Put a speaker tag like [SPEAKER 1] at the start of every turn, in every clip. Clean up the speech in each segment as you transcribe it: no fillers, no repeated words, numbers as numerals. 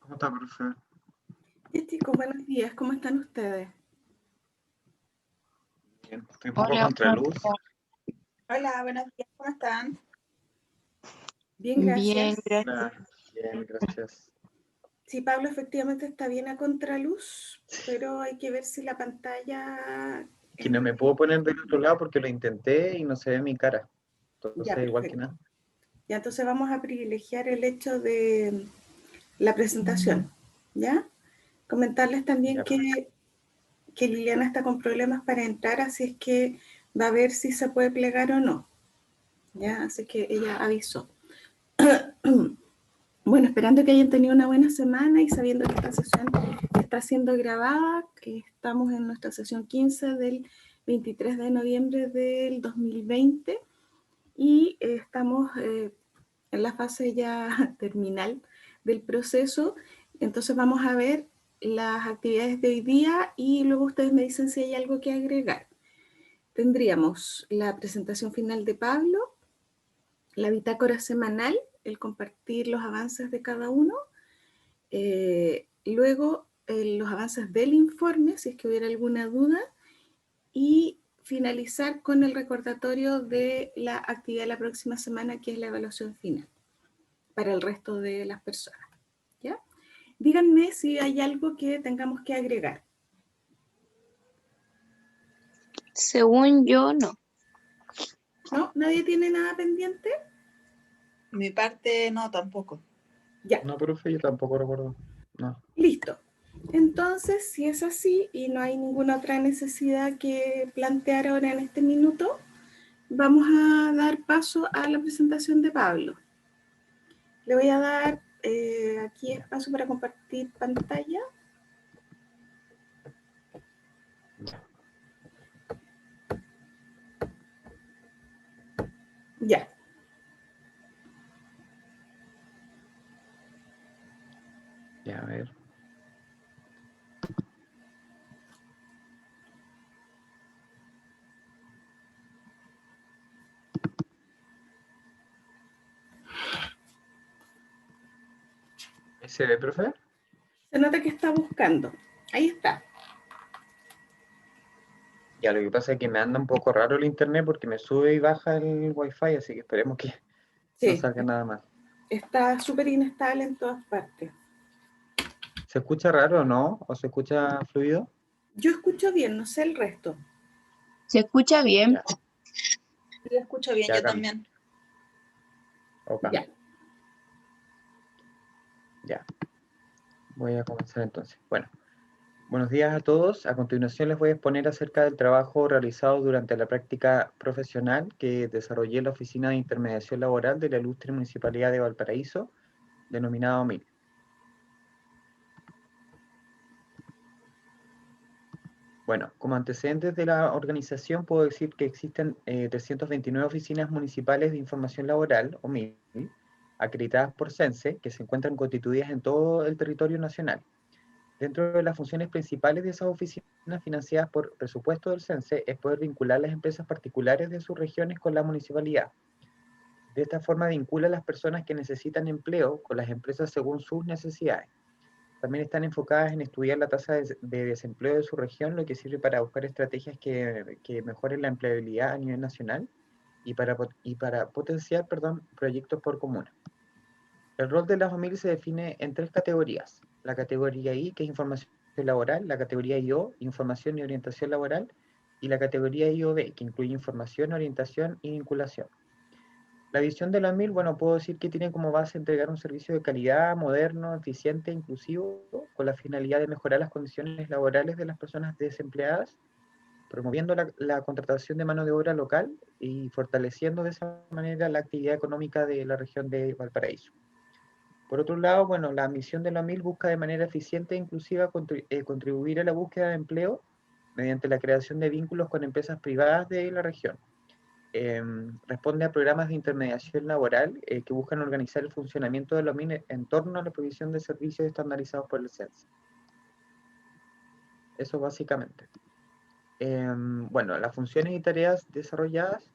[SPEAKER 1] ¿Cómo está, profe?
[SPEAKER 2] Sí, chicos, buenos días. ¿Cómo están ustedes?
[SPEAKER 1] Bien, estoy un poco
[SPEAKER 3] Hola,
[SPEAKER 1] contraluz.
[SPEAKER 4] Hola, buenos días, ¿cómo están?
[SPEAKER 2] Bien,
[SPEAKER 3] bien,
[SPEAKER 2] gracias.
[SPEAKER 3] gracias.
[SPEAKER 1] Bien, gracias.
[SPEAKER 2] Sí, Pablo efectivamente está bien a contraluz, pero hay que ver si la pantalla...
[SPEAKER 1] Que no me puedo poner del otro lado porque lo intenté y no se ve mi cara.
[SPEAKER 2] Ya,
[SPEAKER 1] Entonces, igual que
[SPEAKER 2] perfecto.
[SPEAKER 1] nada.
[SPEAKER 2] Ya, entonces vamos a privilegiar el hecho de la presentación, ¿ya? Comentarles también
[SPEAKER 1] Ya, perfecto.
[SPEAKER 2] que Liliana está con problemas para entrar, así es que va a ver si se puede plegar o no, ¿ya? Así que ella avisó. Bueno, esperando que hayan tenido una buena semana y sabiendo que esta sesión está siendo grabada, que estamos en nuestra sesión 15 del 23 de noviembre del 2020 y estamos en la fase ya terminal del proceso. Entonces vamos a ver las actividades de hoy día y luego ustedes me dicen si hay algo que agregar. Tendríamos la presentación final de Pablo, la bitácora semanal, el compartir los avances de cada uno, luego los avances del informe, si es que hubiera alguna duda, y finalizar con el recordatorio de la actividad de la próxima semana, que es la evaluación final para el resto de las personas. ¿Ya? Díganme si hay algo que tengamos que agregar.
[SPEAKER 3] Según yo, no.
[SPEAKER 2] ¿No? ¿Nadie tiene nada pendiente?
[SPEAKER 4] Mi parte no, tampoco.
[SPEAKER 2] Ya.
[SPEAKER 1] No, profe, yo tampoco recuerdo. No.
[SPEAKER 2] Listo. Entonces, si es así y no hay ninguna otra necesidad que plantear ahora en este minuto, vamos a dar paso a la presentación de Pablo. Le voy a dar aquí espacio para compartir pantalla.
[SPEAKER 1] Ya.
[SPEAKER 2] Ya.
[SPEAKER 1] Ya, a ver. ¿Ahí se ve, profe?
[SPEAKER 2] Se nota que está buscando. Ahí está.
[SPEAKER 1] Ya, lo que pasa es que me anda un poco raro el internet porque me sube y baja el wifi, así que esperemos que no
[SPEAKER 2] Sí,
[SPEAKER 1] salga nada mal.
[SPEAKER 2] está súper inestable en todas partes.
[SPEAKER 1] ¿Se escucha raro o no? ¿O se escucha fluido?
[SPEAKER 2] Yo escucho bien, no sé el resto.
[SPEAKER 3] ¿Se escucha bien?
[SPEAKER 1] Ya,
[SPEAKER 4] Yo escucho bien,
[SPEAKER 1] ya,
[SPEAKER 4] yo
[SPEAKER 1] cambio.
[SPEAKER 4] también.
[SPEAKER 1] O
[SPEAKER 2] Ya.
[SPEAKER 1] cambio. Ya. Voy a comenzar entonces. Bueno. Buenos días a todos. A continuación les voy a exponer acerca del trabajo realizado durante la práctica profesional que desarrollé en la Oficina de Intermediación Laboral de la Ilustre Municipalidad de Valparaíso, denominada OMIL. Bueno, como antecedentes de la organización puedo decir que existen 329 oficinas municipales de información laboral, OMIL, acreditadas por CENSE, que se encuentran constituidas en todo el territorio nacional. Dentro de las funciones principales de esas oficinas financiadas por presupuesto del CENSE es poder vincular las empresas particulares de sus regiones con la municipalidad. De esta forma vincula a las personas que necesitan empleo con las empresas según sus necesidades. También están enfocadas en estudiar la tasa de desempleo de su región, lo que sirve para buscar estrategias que mejoren la empleabilidad a nivel nacional y para potenciar, proyectos por comuna. El rol de la familia se define en tres categorías. La categoría I, que es información laboral, la categoría IO, información y orientación laboral, y la categoría IOB, que incluye información, orientación y vinculación. La visión de la MIL, bueno, puedo decir que tiene como base entregar un servicio de calidad, moderno, eficiente, inclusivo, con la finalidad de mejorar las condiciones laborales de las personas desempleadas, promoviendo la contratación de mano de obra local y fortaleciendo de esa manera la actividad económica de la región de Valparaíso. Por otro lado, bueno, la misión de la MIL busca de manera eficiente e inclusiva contribuir a la búsqueda de empleo mediante la creación de vínculos con empresas privadas de la región. Responde a programas de intermediación laboral que buscan organizar el funcionamiento de la MIL en torno a la provisión de servicios estandarizados por el CENSE. Eso básicamente. Bueno, las funciones y tareas desarrolladas.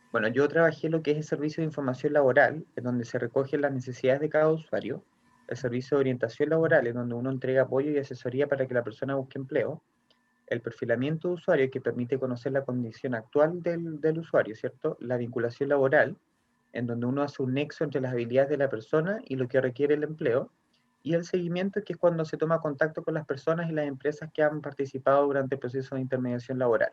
[SPEAKER 1] Bueno, yo trabajé lo que es el servicio de información laboral, en donde se recogen las necesidades de cada usuario. el servicio de orientación laboral, en donde uno entrega apoyo y asesoría para que la persona busque empleo, el perfilamiento de usuario, que permite conocer la condición actual del usuario, ¿cierto? La vinculación laboral, en donde uno hace un nexo entre las habilidades de la persona y lo que requiere el empleo, y el seguimiento, que es cuando se toma contacto con las personas y las empresas que han participado durante el proceso de intermediación laboral,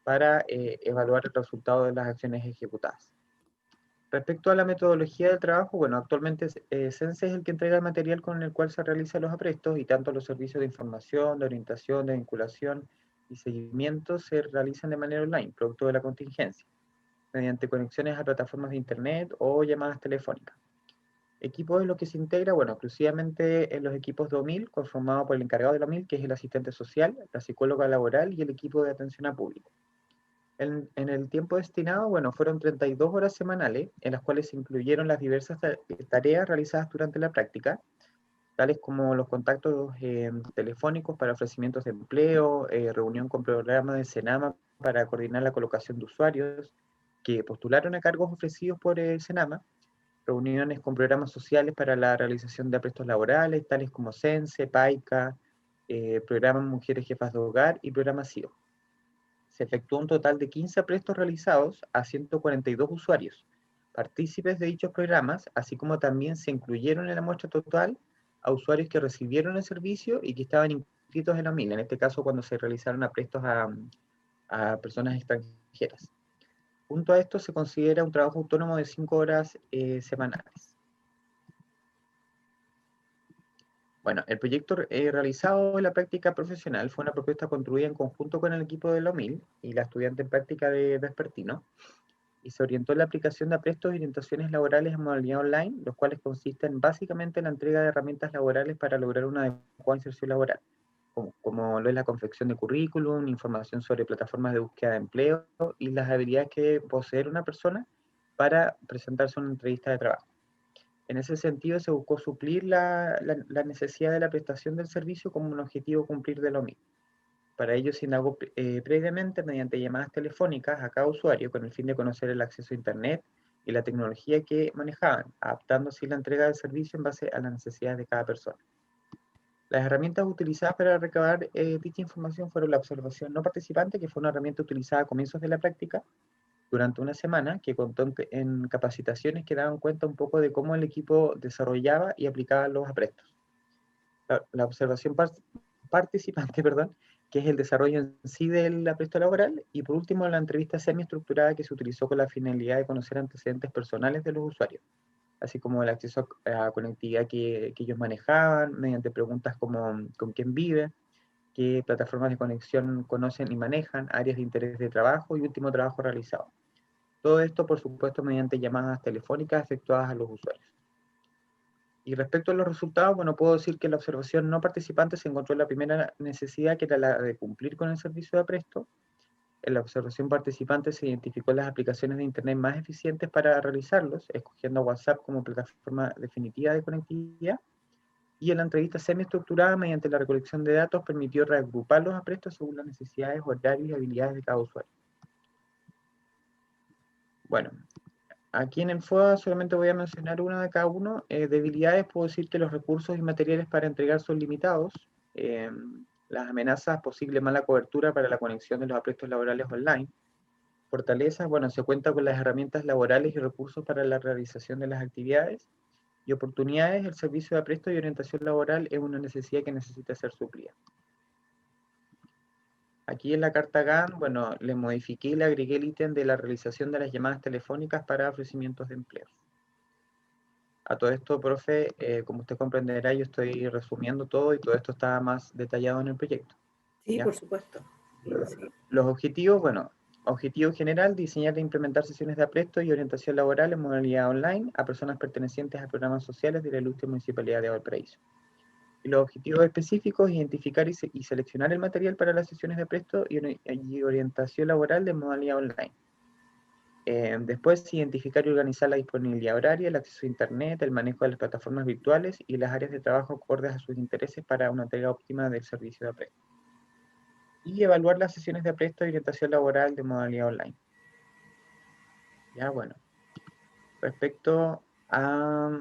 [SPEAKER 1] para evaluar el resultado de las acciones ejecutadas. Respecto a la metodología del trabajo, bueno, actualmente Sense es el que entrega el material con el cual se realizan los aprestos, y tanto los servicios de información, de orientación, de vinculación y seguimiento se realizan de manera online, producto de la contingencia, mediante conexiones a plataformas de internet o llamadas telefónicas. Equipos en los que se integra, bueno, exclusivamente en los equipos de OMIL, conformado por el encargado de la OMIL, que es el asistente social, la psicóloga laboral y el equipo de atención a público. En el tiempo destinado, bueno, fueron 32 horas semanales, en las cuales se incluyeron las diversas tareas realizadas durante la práctica, tales como los contactos telefónicos para ofrecimientos de empleo, reunión con programas de Senama para coordinar la colocación de usuarios que postularon a cargos ofrecidos por el Senama, reuniones con programas sociales para la realización de aprestos laborales, tales como Sense, PAICA, programas Mujeres Jefas de Hogar y programas CIO. Se efectuó un total de 15 aprestos realizados a 142 usuarios, partícipes de dichos programas, así como también se incluyeron en la muestra total a usuarios que recibieron el servicio y que estaban inscritos en la MIL, en este caso cuando se realizaron aprestos a personas extranjeras. Junto a esto se considera un trabajo autónomo de 5 horas semanales. Bueno, el proyecto realizado en la práctica profesional fue una propuesta construida en conjunto con el equipo de la OMIL y la estudiante en práctica de Vespertino, y se orientó en la aplicación de aprestos y orientaciones laborales en modalidad online, los cuales consisten básicamente en la entrega de herramientas laborales para lograr una adecuada inserción laboral, como lo es la confección de currículum, información sobre plataformas de búsqueda de empleo y las habilidades que debe poseer una persona para presentarse a una entrevista de trabajo. En ese sentido, se buscó suplir la necesidad de la prestación del servicio como un objetivo cumplir de lo mismo. Para ello se indagó previamente mediante llamadas telefónicas a cada usuario con el fin de conocer el acceso a Internet y la tecnología que manejaban, adaptando así la entrega del servicio en base a las necesidades de cada persona. Las herramientas utilizadas para recabar dicha información fueron la observación no participante, que fue una herramienta utilizada a comienzos de la práctica, durante una semana, que contó en capacitaciones que daban cuenta un poco de cómo el equipo desarrollaba y aplicaba los aprestos. La observación participante, perdón, que es el desarrollo en sí del apresto laboral, y por último la entrevista semiestructurada, que se utilizó con la finalidad de conocer antecedentes personales de los usuarios, así como el acceso a conectividad que ellos manejaban, mediante preguntas como con quién vive, qué plataformas de conexión conocen y manejan, áreas de interés de trabajo y último trabajo realizado. Todo esto, por supuesto, mediante llamadas telefónicas efectuadas a los usuarios. Y respecto a los resultados, bueno, puedo decir que la observación no participante se encontró en la primera necesidad, que era la de cumplir con el servicio de apresto. En la observación participante se identificó las aplicaciones de Internet más eficientes para realizarlos, escogiendo WhatsApp como plataforma definitiva de conectividad. Y en la entrevista semiestructurada, mediante la recolección de datos, permitió reagrupar los aprestos según las necesidades, horarios y habilidades de cada usuario. Bueno, aquí en el FOA solamente voy a mencionar una de cada uno. Debilidades, puedo decir que los recursos y materiales para entregar son limitados. Las amenazas, posible mala cobertura para la conexión de los aprestos laborales online. Fortalezas, bueno, se cuenta con las herramientas laborales y recursos para la realización de las actividades. Y oportunidades, el servicio de apresto y orientación laboral es una necesidad que necesita ser suplida. Aquí en la carta GAN, bueno, le modifiqué y le agregué el ítem de la realización de las llamadas telefónicas para ofrecimientos de empleo. A todo esto, profe, como usted comprenderá, yo estoy resumiendo todo y todo esto está más detallado en el proyecto.
[SPEAKER 2] Sí,
[SPEAKER 1] ¿Ya?
[SPEAKER 2] por supuesto. Sí.
[SPEAKER 1] Los objetivos, bueno, objetivo general, diseñar e implementar sesiones de apresto y orientación laboral en modalidad online a personas pertenecientes a programas sociales de la Ilustre Municipalidad de Valparaíso. Y los objetivos específicos, identificar y seleccionar el material para las sesiones de apresto y orientación laboral de modalidad online. Después, identificar y organizar la disponibilidad horaria, el acceso a Internet, el manejo de las plataformas virtuales y las áreas de trabajo acordes a sus intereses para una entrega óptima del servicio de apresto. Y evaluar las sesiones de apresto y orientación laboral de modalidad online. Ya, bueno. Respecto a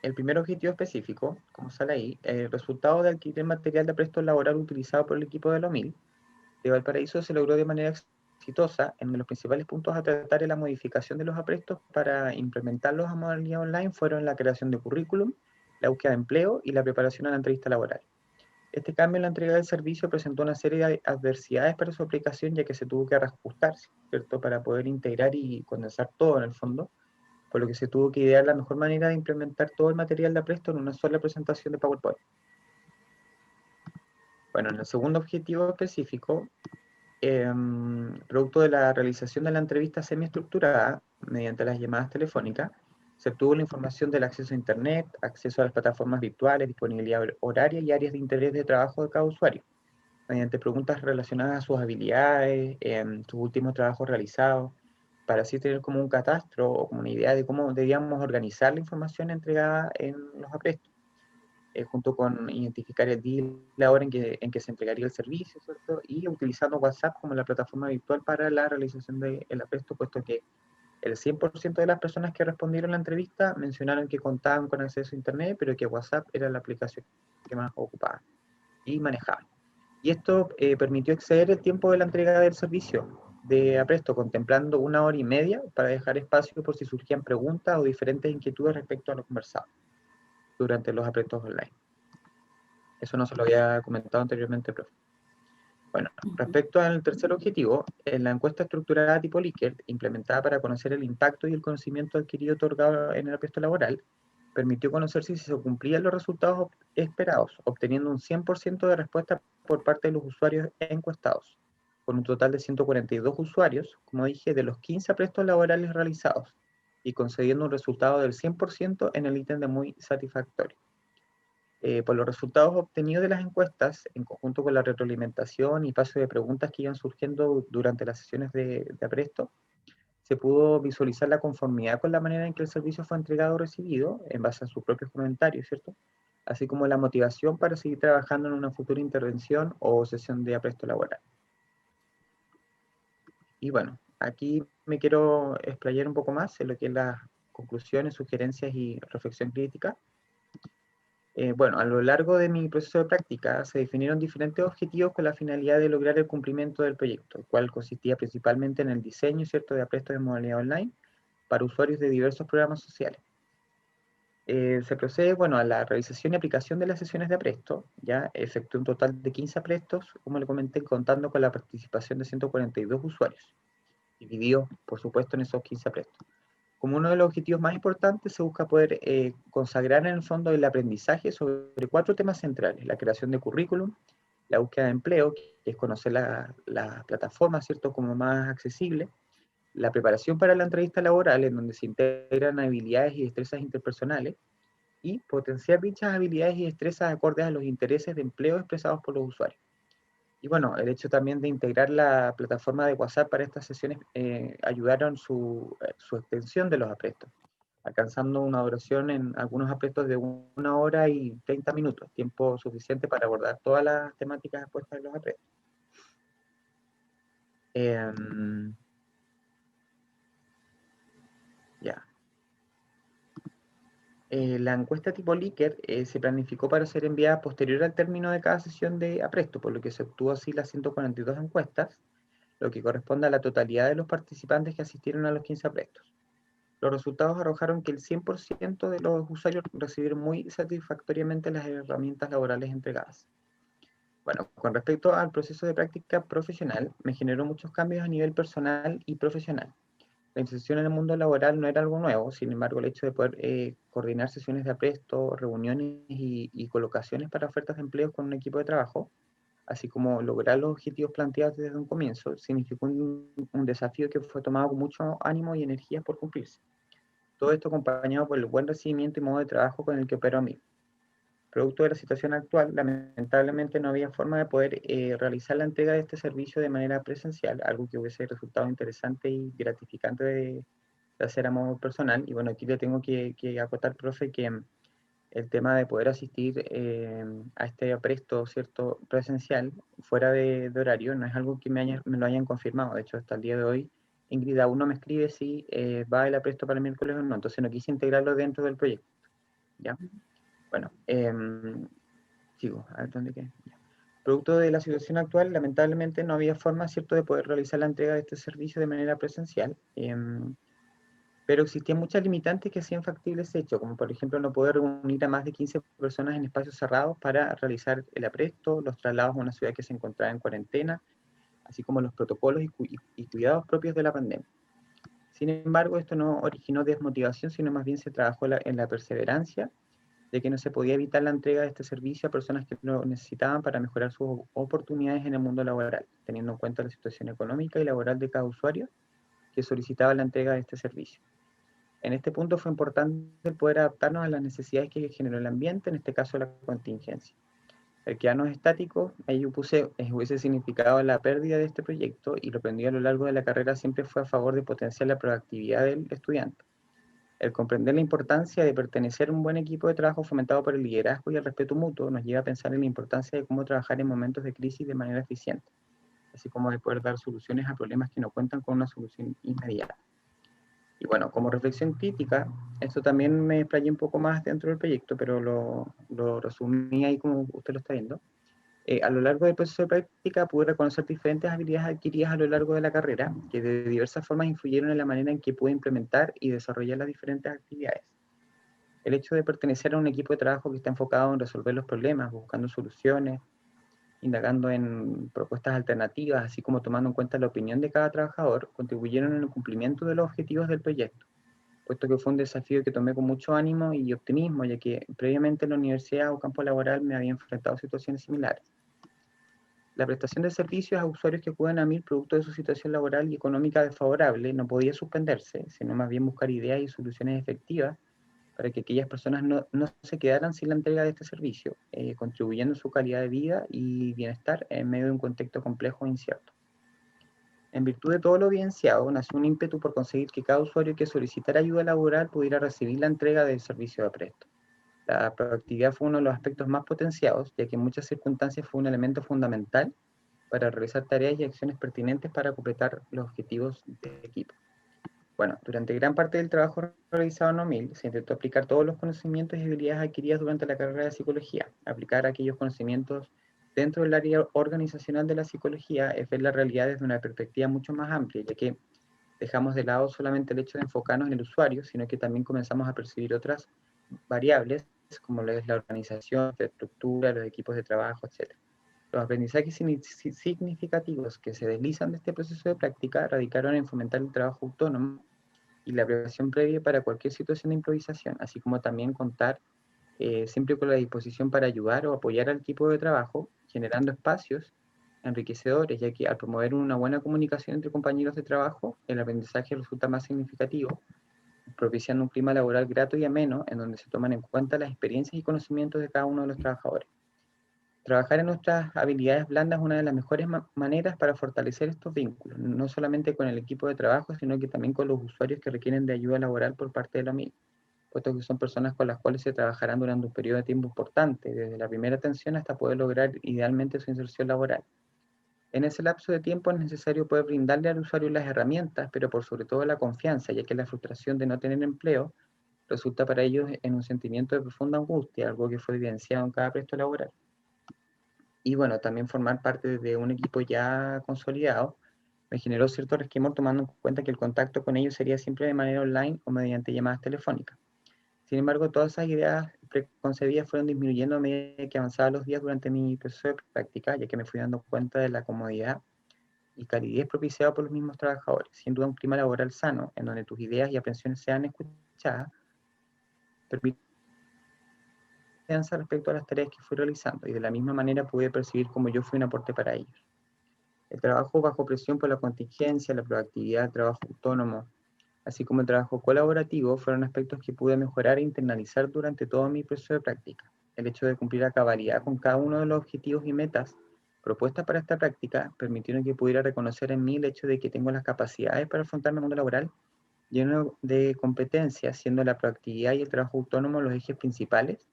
[SPEAKER 1] el primer objetivo específico, como sale ahí, el resultado de adquirir material de apresto laboral utilizado por el equipo de la OMIL de Valparaíso se logró de manera exitosa. En los principales puntos a tratar en la modificación de los aprestos para implementarlos a modalidad online fueron la creación de currículum, la búsqueda de empleo y la preparación a la entrevista laboral. Este cambio en la entrega del servicio presentó una serie de adversidades para su aplicación, ya que se tuvo que reajustar, ¿cierto?, para poder integrar y condensar todo en el fondo, por lo que se tuvo que idear la mejor manera de implementar todo el material de apresto en una sola presentación de PowerPoint. Bueno, en el segundo objetivo específico, producto de la realización de la entrevista semiestructurada mediante las llamadas telefónicas, se obtuvo la información del acceso a Internet, acceso a las plataformas virtuales, disponibilidad horaria y áreas de interés de trabajo de cada usuario, mediante preguntas relacionadas a sus habilidades, sus últimos trabajos realizados, para así tener como un catastro o como una idea de cómo debíamos organizar la información entregada en los aprestos, junto con identificar el día y la hora en que se entregaría el servicio, ¿cierto? Y utilizando WhatsApp como la plataforma virtual para la realización del apresto, puesto que el 100% de las personas que respondieron a la entrevista mencionaron que contaban con acceso a Internet, pero que WhatsApp era la aplicación que más ocupaban y manejaban. Y esto permitió exceder el tiempo de la entrega del servicio de apresto, contemplando 1 hora y media para dejar espacio por si surgían preguntas o diferentes inquietudes respecto a lo conversado durante los aprestos online. Eso no se lo había comentado anteriormente, profe. Bueno, respecto al tercer objetivo, en la encuesta estructurada tipo Likert, implementada para conocer el impacto y el conocimiento adquirido otorgado en el apresto laboral, permitió conocer si se cumplían los resultados esperados, obteniendo un 100% de respuesta por parte de los usuarios encuestados, con un total de 142 usuarios, como dije, de los 15 aprestos laborales realizados, y concediendo un resultado del 100% en el ítem de muy satisfactorio. Por los resultados obtenidos de las encuestas, en conjunto con la retroalimentación y paso de preguntas que iban surgiendo durante las sesiones de apresto, se pudo visualizar la conformidad con la manera en que el servicio fue entregado o recibido, en base a sus propios comentarios, ¿cierto? Así como la motivación para seguir trabajando en una futura intervención o sesión de apresto laboral. Y bueno, aquí me quiero explayar un poco más en lo que es las conclusiones, sugerencias y reflexión crítica. Bueno, a lo largo de mi proceso de práctica se definieron diferentes objetivos con la finalidad de lograr el cumplimiento del proyecto, el cual consistía principalmente en el diseño, ¿cierto?, de aprestos de modalidad online para usuarios de diversos programas sociales. Se procede, bueno, a la realización y aplicación de las sesiones de apresto. Ya efectué un total de 15 aprestos, como le comenté, contando con la participación de 142 usuarios, divididos, por supuesto, en esos 15 aprestos. Como uno de los objetivos más importantes, se busca poder consagrar en el fondo el aprendizaje sobre 4 temas centrales: la creación de currículum, la búsqueda de empleo, que es conocer la plataforma, ¿cierto?, como más accesible, la preparación para la entrevista laboral, en donde se integran habilidades y destrezas interpersonales, y potenciar dichas habilidades y destrezas acordes a los intereses de empleo expresados por los usuarios. Y bueno, el hecho también de integrar la plataforma de WhatsApp para estas sesiones ayudaron su extensión de los aprestos, alcanzando una duración en algunos aprestos de 1 hora y 30 minutos, tiempo suficiente para abordar todas las temáticas expuestas en los aprestos. Ya. La encuesta tipo Likert se planificó para ser enviada posterior al término de cada sesión de apresto, por lo que se obtuvo así las 142 encuestas, lo que corresponde a la totalidad de los participantes que asistieron a los 15 aprestos. Los resultados arrojaron que el 100% de los usuarios recibieron muy satisfactoriamente las herramientas laborales entregadas. Bueno, con respecto al proceso de práctica profesional, me generó muchos cambios a nivel personal y profesional. La inserción en el mundo laboral no era algo nuevo, sin embargo, el hecho de poder coordinar sesiones de apresto, reuniones y colocaciones para ofertas de empleo con un equipo de trabajo, así como lograr los objetivos planteados desde un comienzo, significó un desafío que fue tomado con mucho ánimo y energía por cumplirse. Todo esto acompañado por el buen recibimiento y modo de trabajo con el que opero a mí. Producto de la situación actual, lamentablemente no había forma de poder realizar la entrega de este servicio de manera presencial, algo que hubiese resultado interesante y gratificante de hacer a modo personal. Y bueno, aquí le tengo que acotar, profe, que el tema de poder asistir a este apresto, ¿cierto?, presencial, fuera de horario, no es algo que me lo hayan confirmado. De hecho, hasta el día de hoy, Ingrid aún no me escribe si va el apresto para el miércoles o no, entonces no quise integrarlo dentro del proyecto. ¿ya? Bueno, sigo, a ver dónde quedé. Ya. Producto de la situación actual, lamentablemente no había forma, ¿cierto?, de poder realizar la entrega de este servicio de manera presencial, pero existían muchas limitantes que hacían factible ese hecho, como por ejemplo no poder reunir a más de 15 personas en espacios cerrados para realizar el apresto, los traslados a una ciudad que se encontraba en cuarentena, así como los protocolos y cuidados propios de la pandemia. Sin embargo, esto no originó desmotivación, sino más bien se trabajó en la perseverancia de que no se podía evitar la entrega de este servicio a personas que lo necesitaban para mejorar sus oportunidades en el mundo laboral, teniendo en cuenta la situación económica y laboral de cada usuario que solicitaba la entrega de este servicio. En este punto fue importante el poder adaptarnos a las necesidades que generó el ambiente, en este caso la contingencia. El quedarnos estáticos, ahí yo puse, hubiese significado la pérdida de este proyecto, y lo aprendido a lo largo de la carrera siempre fue a favor de potenciar la proactividad del estudiante. El comprender la importancia de pertenecer a un buen equipo de trabajo fomentado por el liderazgo y el respeto mutuo nos lleva a pensar en la importancia de cómo trabajar en momentos de crisis de manera eficiente, así como de poder dar soluciones a problemas que no cuentan con una solución inmediata. Y bueno, como reflexión crítica, esto también me explayé un poco más dentro del proyecto, pero lo resumí ahí como usted lo está viendo. A lo largo del proceso de práctica pude reconocer diferentes habilidades adquiridas a lo largo de la carrera que de diversas formas influyeron en la manera en que pude implementar y desarrollar las diferentes actividades. El hecho de pertenecer a un equipo de trabajo que está enfocado en resolver los problemas, buscando soluciones, indagando en propuestas alternativas, así como tomando en cuenta la opinión de cada trabajador, contribuyeron en el cumplimiento de los objetivos del proyecto, puesto que fue un desafío que tomé con mucho ánimo y optimismo, ya que previamente en la universidad o campo laboral me había enfrentado a situaciones similares. La prestación de servicios a usuarios que acuden a mí producto de su situación laboral y económica desfavorable no podía suspenderse, sino más bien buscar ideas y soluciones efectivas para que aquellas personas no se quedaran sin la entrega de este servicio, contribuyendo a su calidad de vida y bienestar en medio de un contexto complejo e incierto. En virtud de todo lo evidenciado, nació un ímpetu por conseguir que cada usuario que solicitara ayuda laboral pudiera recibir la entrega del servicio de apresto. La proactividad fue uno de los aspectos más potenciados, ya que en muchas circunstancias fue un elemento fundamental para realizar tareas y acciones pertinentes para completar los objetivos de equipo. Bueno, durante gran parte del trabajo realizado en OMIL, se intentó aplicar todos los conocimientos y habilidades adquiridas durante la carrera de psicología. Aplicar aquellos conocimientos dentro del área organizacional de la psicología es ver la realidad desde una perspectiva mucho más amplia, ya que dejamos de lado solamente el hecho de enfocarnos en el usuario, sino que también comenzamos a percibir otras variables, como lo es la organización, la estructura, los equipos de trabajo, etc. Los aprendizajes significativos que se deslizan de este proceso de práctica radicaron en fomentar el trabajo autónomo y la preparación previa para cualquier situación de improvisación, así como también contar siempre con la disposición para ayudar o apoyar al equipo de trabajo, generando espacios enriquecedores, ya que al promover una buena comunicación entre compañeros de trabajo, el aprendizaje resulta más significativo, propiciando un clima laboral grato y ameno en donde se toman en cuenta las experiencias y conocimientos de cada uno de los trabajadores. Trabajar en nuestras habilidades blandas es una de las mejores maneras para fortalecer estos vínculos, no solamente con el equipo de trabajo, sino que también con los usuarios que requieren de ayuda laboral por parte de la MIL, puesto que son personas con las cuales se trabajarán durante un periodo de tiempo importante, desde la primera atención hasta poder lograr idealmente su inserción laboral. En ese lapso de tiempo es necesario poder brindarle al usuario las herramientas, pero por sobre todo la confianza, ya que la frustración de no tener empleo resulta para ellos en un sentimiento de profunda angustia, algo que fue evidenciado en cada puesto laboral. Y bueno, también formar parte de un equipo ya consolidado me generó cierto resquemor, tomando en cuenta que el contacto con ellos sería siempre de manera online o mediante llamadas telefónicas. Sin embargo, todas esas ideas preconcebidas fueron disminuyendo a medida que avanzaban los días durante mi proceso de práctica, ya que me fui dando cuenta de la comodidad y calidez propiciada por los mismos trabajadores. Sin duda, un clima laboral sano, en donde tus ideas y aprensiones sean escuchadas, permite confianza respecto a las tareas que fui realizando, y de la misma manera pude percibir como yo fui un aporte para ellos. El trabajo bajo presión por la contingencia, la proactividad, el trabajo autónomo, así como el trabajo colaborativo, fueron aspectos que pude mejorar e internalizar durante todo mi proceso de práctica. El hecho de cumplir a cabalidad con cada uno de los objetivos y metas propuestas para esta práctica permitieron que pudiera reconocer en mí el hecho de que tengo las capacidades para afrontar el mundo laboral lleno de competencias, siendo la proactividad y el trabajo autónomo los ejes principales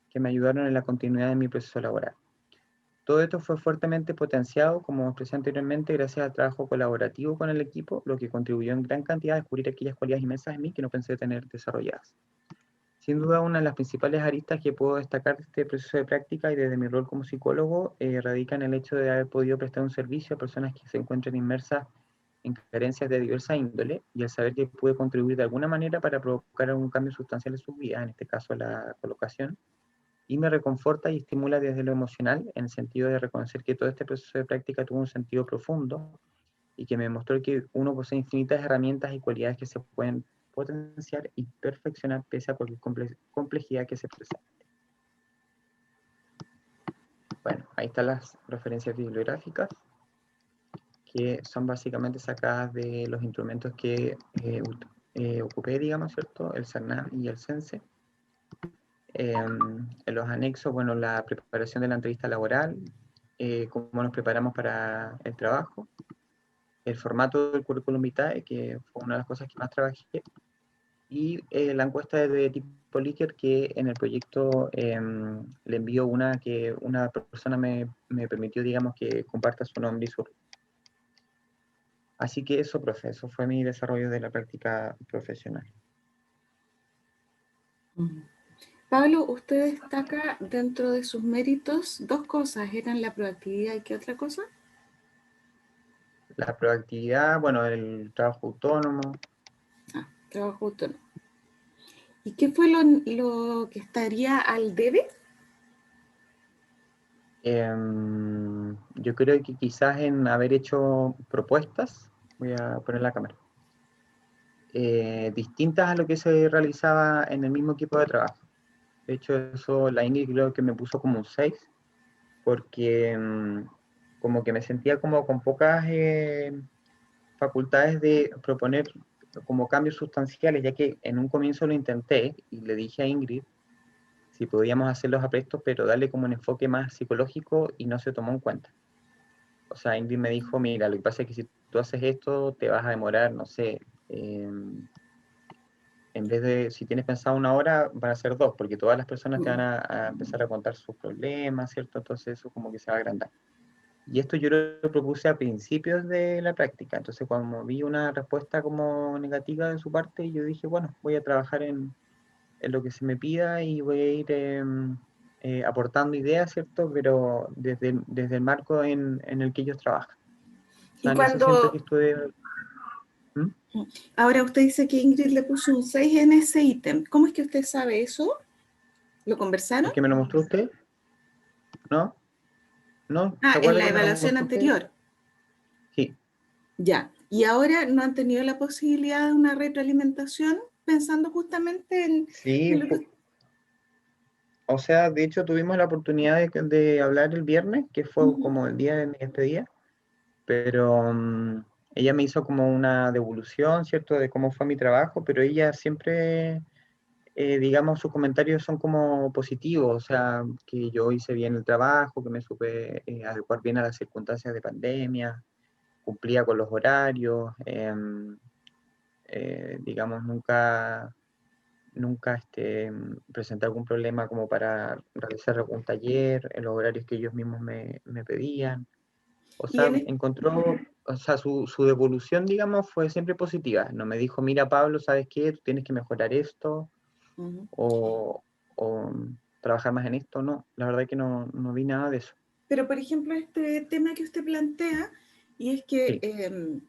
[SPEAKER 1] que me ayudaron en la continuidad de mi proceso laboral. Todo esto fue fuertemente potenciado, como expresé anteriormente, gracias al trabajo colaborativo con el equipo, lo que contribuyó en gran cantidad a descubrir aquellas cualidades inmensas en mí que no pensé tener desarrolladas. Sin duda, una de las principales aristas que puedo destacar de este proceso de práctica y desde mi rol como psicólogo radica en el hecho de haber podido prestar un servicio a personas que se encuentran inmersas en carencias de diversa índole y el saber que pude contribuir de alguna manera para provocar algún cambio sustancial en sus vidas, en este caso la colocación, y me reconforta y estimula desde lo emocional en el sentido de reconocer que todo este proceso de práctica tuvo un sentido profundo y que me mostró que uno posee infinitas herramientas y cualidades que se pueden potenciar y perfeccionar pese a cualquier complejidad que se presente. Bueno, ahí están las referencias bibliográficas, que son básicamente sacadas de los instrumentos que ocupé, digamos, ¿cierto? El CERNAM y el CENSE. En los anexos, bueno, la preparación de la entrevista laboral, cómo nos preparamos para el trabajo, el formato del currículum vitae, que fue una de las cosas que más trabajé, y la encuesta de tipo Likert, que en el proyecto le envío una que una persona me permitió, digamos, que comparta su nombre y su... Así que eso, profe, eso fue mi desarrollo de la práctica profesional.
[SPEAKER 2] Pablo, usted destaca dentro de sus méritos dos cosas, eran la proactividad y ¿qué otra cosa?
[SPEAKER 1] La proactividad, bueno, el trabajo autónomo.
[SPEAKER 2] Trabajo autónomo. ¿Y qué fue lo que estaría al debe?
[SPEAKER 1] Yo creo que quizás en haber hecho propuestas, voy a poner la cámara, distintas a lo que se realizaba en el mismo equipo de trabajo. De hecho, eso la Ingrid creo que me puso como un 6, porque como que me sentía como con pocas facultades de proponer como cambios sustanciales, ya que en un comienzo lo intenté y le dije a Ingrid si podíamos hacer los aprestos, pero darle como un enfoque más psicológico y no se tomó en cuenta. O sea, Ingrid me dijo, mira, lo que pasa es que si tú haces esto, te vas a demorar, no sé, en vez de, si tienes pensado 1 hora, van a ser 2, porque todas las personas te van a empezar a contar sus problemas, ¿cierto? Entonces eso como que se va a agrandar. Y esto yo lo propuse a principios de la práctica, entonces cuando vi una respuesta como negativa de su parte, yo dije, bueno, voy a trabajar en lo que se me pida y voy a ir aportando ideas, ¿cierto? Pero desde el marco en el que ellos trabajan. O
[SPEAKER 2] Y
[SPEAKER 1] sea, en eso siento que
[SPEAKER 2] cuando,
[SPEAKER 1] estuve... ¿Mm?
[SPEAKER 2] ahora usted dice que Ingrid le puso un 6 en ese ítem, ¿cómo es que usted sabe eso? ¿Lo conversaron?
[SPEAKER 1] ¿Es que me lo mostró usted? ¿No? ¿No? ¿Se
[SPEAKER 2] En
[SPEAKER 1] acuerda
[SPEAKER 2] la
[SPEAKER 1] que me lo
[SPEAKER 2] evaluación
[SPEAKER 1] mostró usted?
[SPEAKER 2] anterior.
[SPEAKER 1] Sí.
[SPEAKER 2] Ya. ¿Y ahora no han tenido la posibilidad de una retroalimentación pensando justamente
[SPEAKER 1] Sí,
[SPEAKER 2] en lo que...
[SPEAKER 1] o sea, de hecho tuvimos la oportunidad de hablar el viernes, que fue
[SPEAKER 2] Ujú.
[SPEAKER 1] como el día de mi despedida, pero ella me hizo como una devolución, ¿cierto?, de cómo fue mi trabajo, pero ella siempre, digamos, sus comentarios son como positivos, o sea, que yo hice bien el trabajo, que me supe adecuar bien a las circunstancias de pandemia, cumplía con los horarios, digamos, nunca presenté algún problema como para realizar algún taller en los horarios que ellos mismos me pedían. O
[SPEAKER 2] Y
[SPEAKER 1] sea,
[SPEAKER 2] en,
[SPEAKER 1] encontró, o sea, su devolución, digamos, fue siempre positiva. No me dijo, mira, Pablo, ¿sabes qué? Tú tienes que mejorar esto
[SPEAKER 2] Ujú.
[SPEAKER 1] o trabajar más en esto. No, la verdad que no vi nada de eso.
[SPEAKER 2] Pero, por ejemplo, este tema que usted plantea, y es que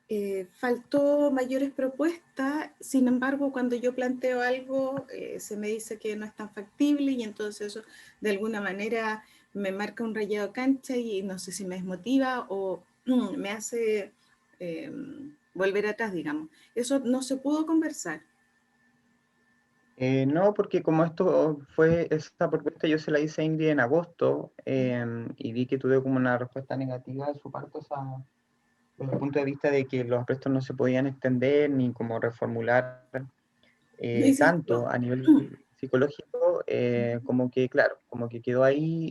[SPEAKER 1] Sí.
[SPEAKER 2] faltó mayores propuestas, sin embargo, cuando yo planteo algo, se me dice que no es tan factible y entonces eso de alguna manera me marca un rayado de cancha y no sé si me desmotiva o me hace eh, volver atrás, digamos. Eso no se pudo conversar.
[SPEAKER 1] No, porque como esto fue, esta propuesta yo se la hice a Ingrid en agosto y vi que tuve como una respuesta negativa de su parte, o sea, desde el punto de vista de que los aprestos no se podían extender ni como reformular
[SPEAKER 2] Me dice,
[SPEAKER 1] tanto a nivel psicológico, como que, claro, como que quedó ahí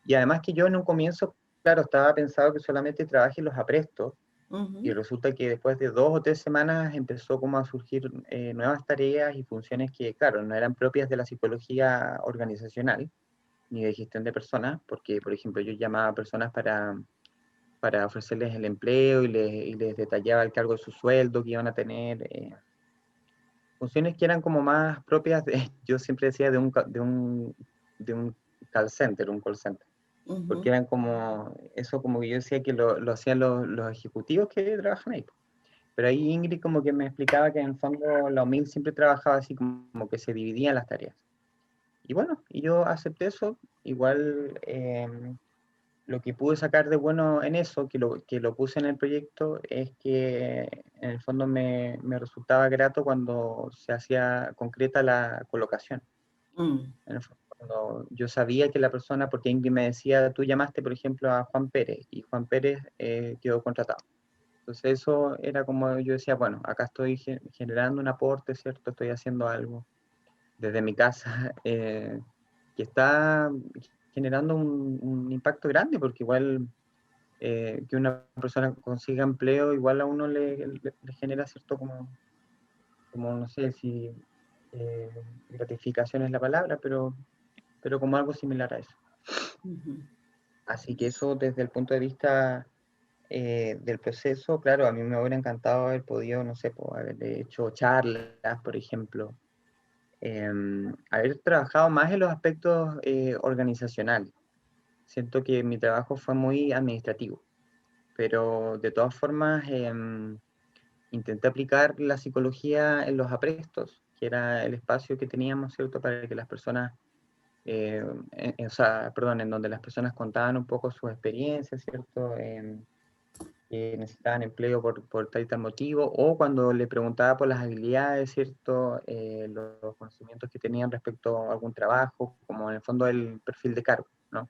[SPEAKER 1] y además que yo en un comienzo, claro, estaba pensado que solamente trabajé los aprestos y resulta que después de 2 o 3 semanas empezó como a surgir nuevas tareas y funciones que, claro, no eran propias de la psicología organizacional ni de gestión de personas, porque, por ejemplo, yo llamaba a personas para ofrecerles el empleo y les detallaba el cargo de su sueldo que iban a tener. funciones que eran como más propias de, yo siempre decía de un call center, un call center, porque eran como, eso como que yo decía que lo hacían los ejecutivos que trabajan ahí. Pero ahí Ingrid como que me explicaba que en el fondo la OMIL siempre trabajaba así como que se dividían las tareas. Y bueno, y yo acepté eso, igual lo que pude sacar de bueno en eso, que lo puse en el proyecto, es que en el fondo me resultaba grato cuando se hacía concreta la colocación. En el fondo, cuando yo sabía que la persona, porque Ingrid me decía, tú llamaste, por ejemplo, a Juan Pérez, y Juan Pérez quedó contratado. Entonces eso era como yo decía, bueno, acá estoy generando un aporte, ¿cierto? Estoy haciendo algo desde mi casa que está generando un impacto grande, porque igual que una persona consiga empleo, igual a uno le genera cierto como no sé si eh, gratificación es la palabra, pero como algo similar a eso. Así que eso desde el punto de vista del proceso, claro, a mí me hubiera encantado haber podido, no sé, haber hecho charlas, por ejemplo, haber trabajado más en los aspectos organizacionales. Siento que mi trabajo fue muy administrativo, pero de todas formas intenté aplicar la psicología en los aprestos, que era el espacio que teníamos, ¿cierto?, para que las personas, o sea, perdón, en donde las personas contaban un poco sus experiencias, ¿cierto?, que necesitaban empleo por tal y tal motivo, o cuando le preguntaba por las habilidades, ¿cierto?, los conocimientos que tenían respecto a algún trabajo, como en el fondo el perfil de cargo, ¿no?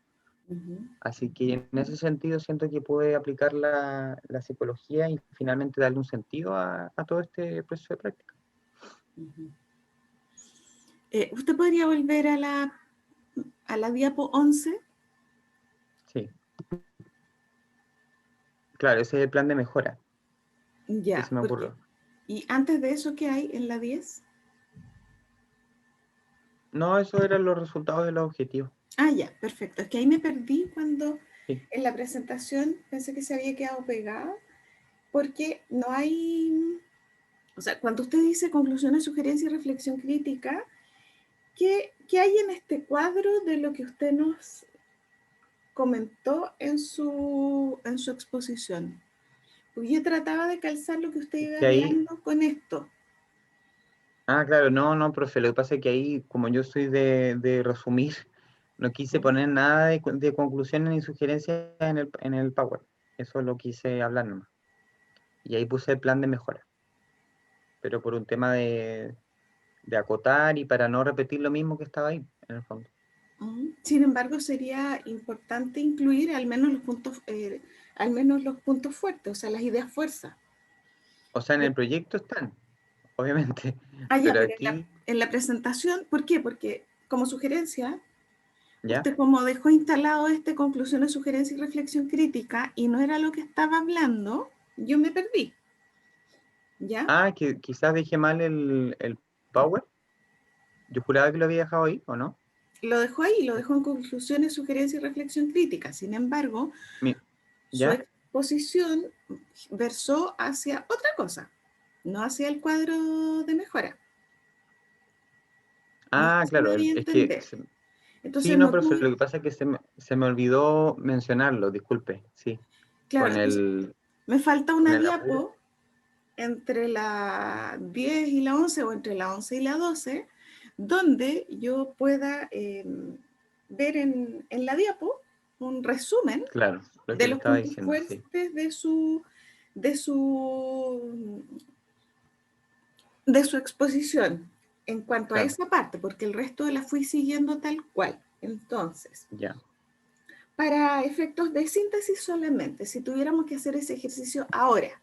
[SPEAKER 1] Así que en ese sentido siento que puede aplicar la psicología y finalmente darle un sentido a todo este proceso de práctica.
[SPEAKER 2] ¿Usted podría volver a la diapo 11?
[SPEAKER 1] Sí, claro, ese es el plan de mejora que
[SPEAKER 2] Ya,
[SPEAKER 1] se me
[SPEAKER 2] porque...
[SPEAKER 1] ocurrió.
[SPEAKER 2] ¿Y antes de eso qué hay en la 10?
[SPEAKER 1] No, esos eran los resultados de los objetivos.
[SPEAKER 2] Ah, ya, perfecto. Es que ahí me perdí cuando
[SPEAKER 1] Sí,
[SPEAKER 2] en la presentación pensé que se había quedado pegada, porque no hay, o sea, cuando usted dice conclusiones, sugerencias y reflexión crítica, ¿qué hay en este cuadro de lo que usted nos comentó en su exposición? Porque yo trataba de calzar lo que usted
[SPEAKER 1] es
[SPEAKER 2] iba
[SPEAKER 1] que ahí,
[SPEAKER 2] hablando con esto.
[SPEAKER 1] claro, no, profe, lo que pasa es que ahí, como yo soy de resumir, no quise
[SPEAKER 2] ¿Mm?
[SPEAKER 1] poner nada de conclusiones ni sugerencias en el Power. Eso lo quise hablar nomás. Y ahí puse el plan de mejora. Pero por un tema de acotar y para no repetir lo mismo que estaba ahí, en el fondo.
[SPEAKER 2] Sin embargo, sería importante incluir al menos los puntos fuertes, o sea, las ideas fuerza.
[SPEAKER 1] O sea, en el proyecto están, obviamente,
[SPEAKER 2] Ah, ya,
[SPEAKER 1] pero
[SPEAKER 2] pero
[SPEAKER 1] aquí,
[SPEAKER 2] en la presentación, ¿por qué? Porque como sugerencia,
[SPEAKER 1] ¿ya?
[SPEAKER 2] usted como dejó instalado conclusiones, sugerencia y reflexión crítica y no era lo que estaba hablando, yo me perdí, ¿ya?
[SPEAKER 1] Que quizás dejé mal el Power. Yo juraba que lo había dejado ahí, ¿o no?
[SPEAKER 2] Lo dejó ahí, lo dejó en conclusiones, sugerencia y reflexión crítica. Sin embargo,
[SPEAKER 1] Mi-
[SPEAKER 2] su
[SPEAKER 1] ¿Ya?
[SPEAKER 2] exposición versó hacia otra cosa, no hacia el cuadro de mejora. No sé si me
[SPEAKER 1] Claro,
[SPEAKER 2] voy a
[SPEAKER 1] es que,
[SPEAKER 2] entender.
[SPEAKER 1] sí,
[SPEAKER 2] Entonces
[SPEAKER 1] no,
[SPEAKER 2] no
[SPEAKER 1] profe,
[SPEAKER 2] tuve,
[SPEAKER 1] lo que pasa es que se me olvidó mencionarlo, disculpe, sí,
[SPEAKER 2] claro,
[SPEAKER 1] con
[SPEAKER 2] entonces
[SPEAKER 1] el,
[SPEAKER 2] me falta
[SPEAKER 1] con
[SPEAKER 2] una
[SPEAKER 1] el apuro.
[SPEAKER 2] diapo entre la 10 y la 11 o entre la 11 y la 12, donde yo pueda ver en la diapo un resumen
[SPEAKER 1] Claro, lo
[SPEAKER 2] de
[SPEAKER 1] que le
[SPEAKER 2] los
[SPEAKER 1] estaba
[SPEAKER 2] puntos
[SPEAKER 1] diciendo, sí,
[SPEAKER 2] fuertes de su, de su exposición en cuanto a
[SPEAKER 1] claro,
[SPEAKER 2] esa parte, porque el resto la fui siguiendo tal cual. Entonces,
[SPEAKER 1] ya.
[SPEAKER 2] para efectos de síntesis solamente, si tuviéramos que hacer ese ejercicio ahora,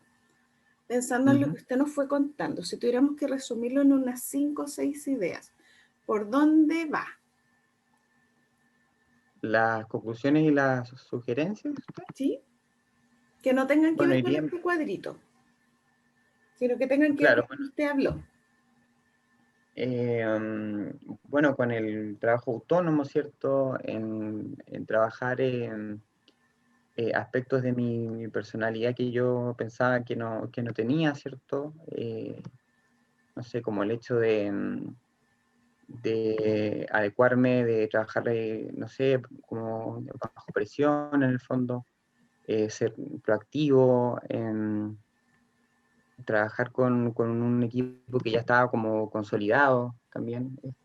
[SPEAKER 2] pensando en lo que
[SPEAKER 1] Ujú.
[SPEAKER 2] usted nos fue contando, si tuviéramos que resumirlo en unas 5 o 6 ideas, ¿por dónde va?
[SPEAKER 1] Las conclusiones y las sugerencias, ¿usted?
[SPEAKER 2] ¿Sí? Que no tengan que
[SPEAKER 1] Bueno,
[SPEAKER 2] ver con
[SPEAKER 1] iría,
[SPEAKER 2] este cuadrito, sino que tengan que ver
[SPEAKER 1] claro,
[SPEAKER 2] con lo que usted habló.
[SPEAKER 1] bueno, con el trabajo autónomo, ¿cierto? En trabajar en aspectos de mi personalidad que yo pensaba que no tenía, ¿cierto? no sé, como el hecho de adecuarme, de trabajar, no sé, como bajo presión en el fondo, ser proactivo, trabajar con un equipo que ya estaba como consolidado también, es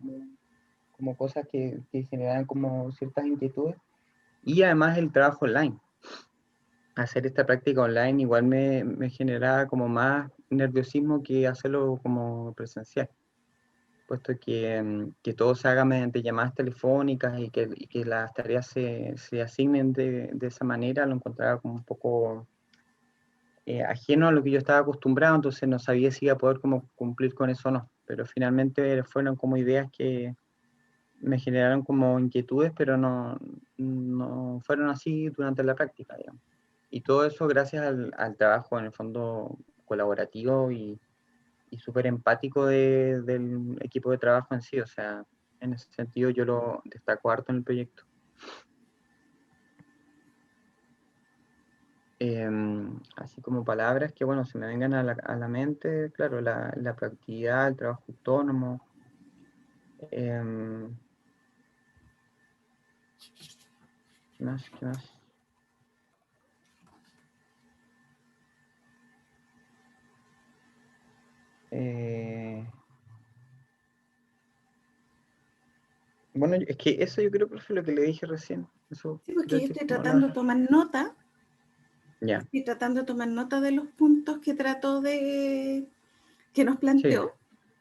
[SPEAKER 1] como cosas que generan como ciertas inquietudes. Y además el trabajo online. Hacer esta práctica online igual me generaba como más nerviosismo que hacerlo como presencial, puesto que todo se haga mediante llamadas telefónicas y que las tareas se asignen de esa manera, lo encontraba como un poco ajeno a lo que yo estaba acostumbrado, entonces no sabía si iba a poder como cumplir con eso o no, pero finalmente fueron como ideas que me generaron como inquietudes, pero no fueron así durante la práctica, digamos. Y todo eso gracias al trabajo en el fondo colaborativo y súper empático del equipo de trabajo en sí, o sea, en ese sentido yo lo destaco harto en el proyecto. Así como palabras que, bueno, se me vengan a la mente, claro, la proactividad, el trabajo autónomo, em, ¿qué más? ¿Qué más? Eh, bueno, es que eso yo creo que fue lo que le dije recién. Eso
[SPEAKER 2] Sí, porque
[SPEAKER 1] creo
[SPEAKER 2] yo
[SPEAKER 1] que es
[SPEAKER 2] estoy
[SPEAKER 1] como
[SPEAKER 2] tratando de tomar nota,
[SPEAKER 1] Ya,
[SPEAKER 2] de los puntos que que nos
[SPEAKER 1] sí.
[SPEAKER 2] planteó,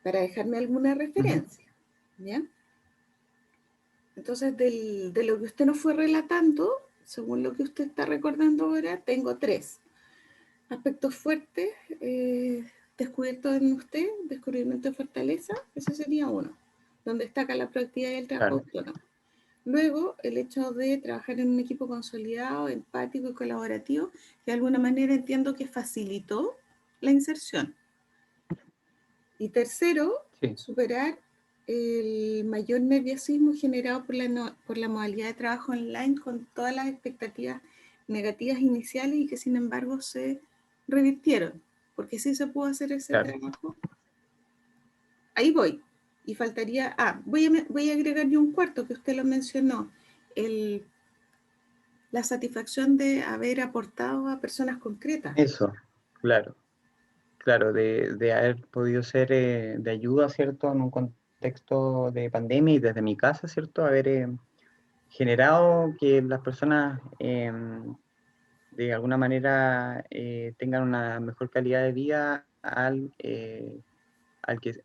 [SPEAKER 2] para dejarme alguna
[SPEAKER 1] Ujú.
[SPEAKER 2] referencia, ¿ya? Entonces, de lo que usted nos fue relatando, según lo que usted está recordando ahora, tengo 3 aspectos fuertes descubiertos en usted, descubrimiento de fortaleza, ese sería uno, donde destaca la proactividad y el trabajo
[SPEAKER 1] Claro,
[SPEAKER 2] autónomo. Luego, el hecho de trabajar en un equipo consolidado, empático y colaborativo, que de alguna manera entiendo que facilitó la inserción. Y tercero,
[SPEAKER 1] sí,
[SPEAKER 2] superar el mayor nerviosismo generado por la modalidad de trabajo online con todas las expectativas negativas iniciales y que sin embargo se revirtieron, porque sí se pudo hacer ese
[SPEAKER 1] claro.
[SPEAKER 2] trabajo. Ahí voy. Y faltaría, voy a agregar yo un cuarto que usted lo mencionó, el, la satisfacción de haber aportado a personas concretas.
[SPEAKER 1] Eso, claro, claro, de haber podido ser de ayuda, ¿cierto? En un contexto de pandemia y desde mi casa, ¿cierto? Haber generado que las personas de alguna manera tengan una mejor calidad de vida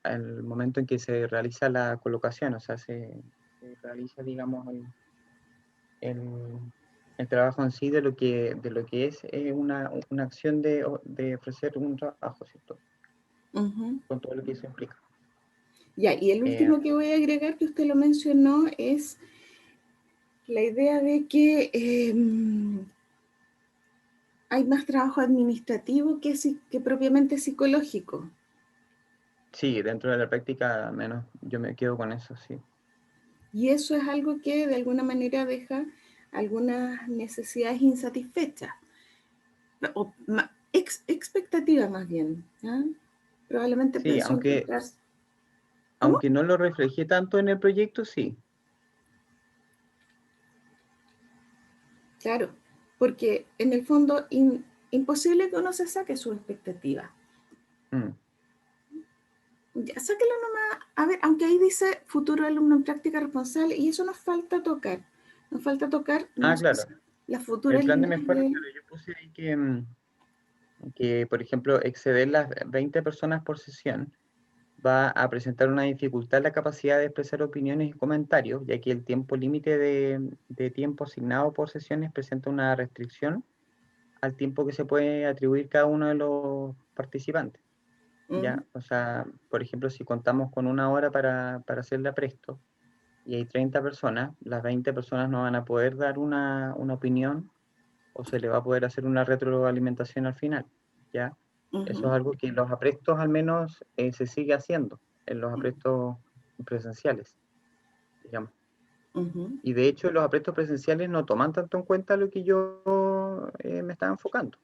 [SPEAKER 1] al momento en que se realiza la colocación, o sea, se realiza, digamos, el, el trabajo en sí de lo que es una acción de ofrecer un trabajo, ¿cierto?
[SPEAKER 2] Ujú.
[SPEAKER 1] Con todo lo que eso implica.
[SPEAKER 2] Ya, y el
[SPEAKER 1] Eh,
[SPEAKER 2] último que voy a agregar, que usted lo mencionó, es la idea de que hay más trabajo administrativo que propiamente psicológico.
[SPEAKER 1] sí, dentro de la práctica, al menos yo me quedo con eso, sí.
[SPEAKER 2] Y eso es algo que de alguna manera deja algunas necesidades insatisfechas, o expectativas más bien, ¿ya? Probablemente
[SPEAKER 1] Sí,
[SPEAKER 2] pensó
[SPEAKER 1] aunque,
[SPEAKER 2] encontrarse. ¿Cómo?
[SPEAKER 1] aunque no lo reflejé tanto en el proyecto, sí.
[SPEAKER 2] Claro, porque en el fondo imposible que uno se saque sus expectativas.
[SPEAKER 1] Mm.
[SPEAKER 2] Ya, sáquelo nomás. A ver, aunque ahí dice futuro alumno en práctica responsable, y eso nos falta tocar. Nos falta tocar, no
[SPEAKER 1] Ah,
[SPEAKER 2] sé
[SPEAKER 1] claro.
[SPEAKER 2] si las
[SPEAKER 1] El
[SPEAKER 2] futuras
[SPEAKER 1] plan de
[SPEAKER 2] líneas
[SPEAKER 1] mejora,
[SPEAKER 2] de...
[SPEAKER 1] claro, yo puse ahí que, por ejemplo, exceder las 20 personas por sesión va a presentar una dificultad en la capacidad de expresar opiniones y comentarios, ya que el tiempo límite de tiempo asignado por sesiones presenta una restricción al tiempo que se puede atribuir cada uno de los participantes. ¿Ya? O sea, por ejemplo, si contamos con 1 hora para hacer la presto y hay 30 personas, las 20 personas no van a poder dar una opinión o se le va a poder hacer una retroalimentación al final, ¿ya? Eso es algo que en los aprestos al menos se sigue haciendo, en los aprestos presenciales, digamos. Y de hecho los aprestos presenciales no toman tanto en cuenta lo que yo me estaba enfocando.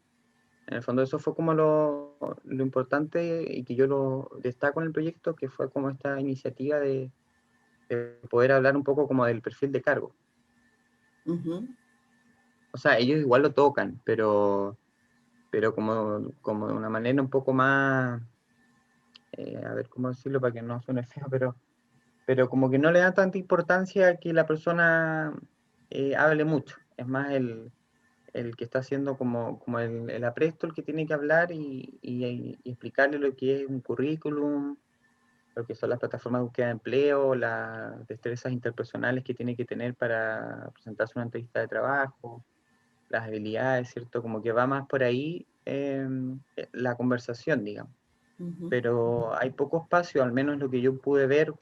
[SPEAKER 1] En el fondo eso fue como lo importante y que yo lo destaco en el proyecto, que fue como esta iniciativa de poder hablar un poco como del perfil de cargo.
[SPEAKER 2] Ujú.
[SPEAKER 1] O sea, ellos igual lo tocan, pero como de una manera un poco más, a ver cómo decirlo para que no suene feo, pero como que no le da tanta importancia a que la persona hable mucho. Es más el que está haciendo como el apresto el que tiene que hablar y explicarle lo que es un currículum, lo que son las plataformas de búsqueda de empleo, las destrezas interpersonales que tiene que tener para presentarse a una entrevista de trabajo, las habilidades, ¿cierto? Como que va más por ahí la conversación, digamos.
[SPEAKER 2] Ujú.
[SPEAKER 1] Pero hay poco espacio, al menos lo que yo pude ver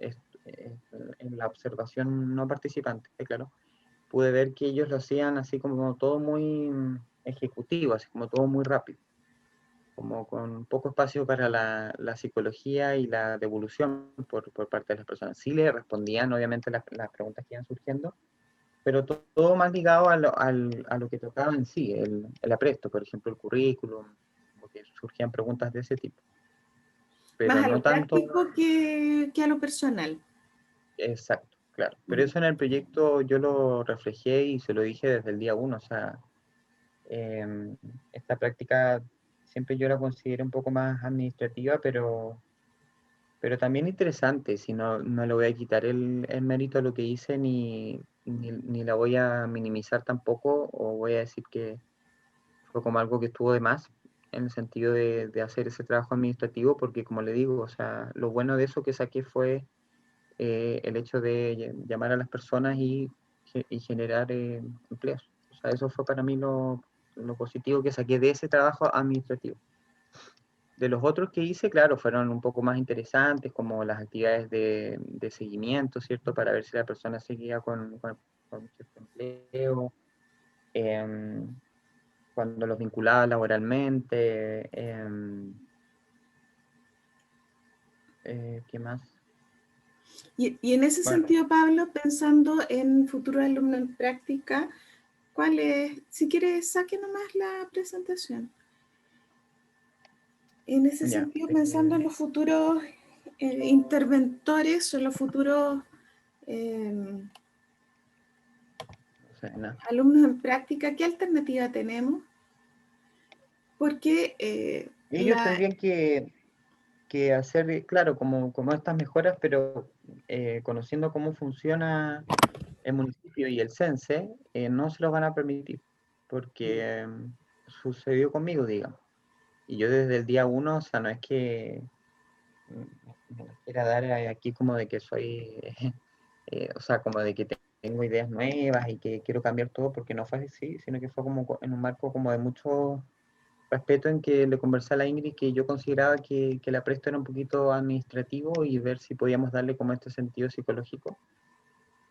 [SPEAKER 1] en la observación no participante, claro, pude ver que ellos lo hacían así como todo muy ejecutivo, así como todo muy rápido, como con poco espacio para la psicología y la devolución por parte de las personas. Sí le respondían, obviamente, las preguntas que iban surgiendo, pero todo más ligado a lo que tocaba en sí, el apresto, por ejemplo, el currículum, porque surgían preguntas de ese tipo, pero
[SPEAKER 2] Más a
[SPEAKER 1] no
[SPEAKER 2] lo
[SPEAKER 1] tanto.
[SPEAKER 2] práctico que a lo personal.
[SPEAKER 1] Exacto, claro. Pero
[SPEAKER 2] Mm.
[SPEAKER 1] eso en el proyecto yo lo reflejé y se lo dije desde el día uno. O sea, esta práctica siempre yo la considero un poco más administrativa, pero también interesante. Si no le voy a quitar el mérito a lo que hice, ni la voy a minimizar tampoco, o voy a decir que fue como algo que estuvo de más, en el sentido de hacer ese trabajo administrativo, porque como le digo, o sea, lo bueno de eso que saqué fue el hecho de llamar a las personas y generar empleos. O sea, eso fue para mí lo positivo que saqué de ese trabajo administrativo. De los otros que hice, claro, fueron un poco más interesantes, como las actividades de seguimiento, ¿cierto? Para ver si la persona seguía con cierto empleo, em, cuando los vinculaba laboralmente, ¿qué más?
[SPEAKER 2] Y en ese
[SPEAKER 1] Bueno,
[SPEAKER 2] sentido, Pablo, pensando en futuro alumno en práctica, ¿cuál es? Si quieres, saque nomás la presentación. En ese
[SPEAKER 1] ya.
[SPEAKER 2] sentido, pensando en los futuros interventores o los futuros eh,
[SPEAKER 1] O sea, nada.
[SPEAKER 2] alumnos en práctica, ¿qué alternativa tenemos? Porque
[SPEAKER 1] Ellos tendrían que hacer, claro, como estas mejoras, pero conociendo cómo funciona el municipio y el CENSE, no se los van a permitir, porque sucedió conmigo, digamos. Y yo desde el día uno, o sea, no es que me las quiera dar aquí como de que soy, o sea, como de que tengo ideas nuevas y que quiero cambiar todo, porque no fue así, sino que fue como en un marco como de mucho respeto, en que le conversé a la Ingrid que yo consideraba que la presto era un poquito administrativo y ver si podíamos darle como este sentido psicológico,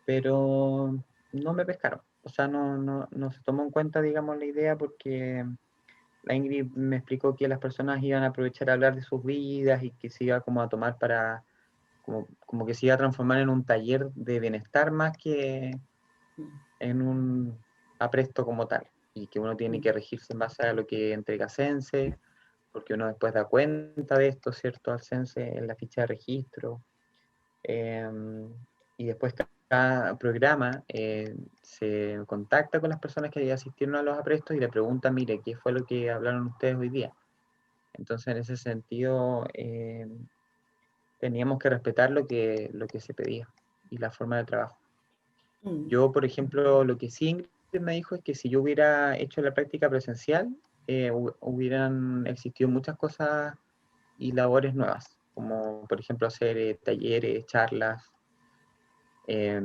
[SPEAKER 1] pero no me pescaron. O sea, no se tomó en cuenta, digamos, la idea, porque la Ingrid me explicó que las personas iban a aprovechar a hablar de sus vidas y que se iba como a tomar como que se iba a transformar en un taller de bienestar más que en un apresto como tal, y que uno tiene que regirse en base a lo que entrega Sense, porque uno después da cuenta de esto, ¿cierto? Al CENSE en la ficha de registro. Y después cada programa se contacta con las personas que asistieron a los aprestos y le pregunta, mire, ¿qué fue lo que hablaron ustedes hoy día? Entonces, en ese sentido, teníamos que respetar lo que se pedía y la forma de trabajo. Yo, por ejemplo, lo que sí Ingrid me dijo es que si yo hubiera hecho la práctica presencial, hubieran existido muchas cosas y labores nuevas, como por ejemplo hacer talleres, charlas, eh,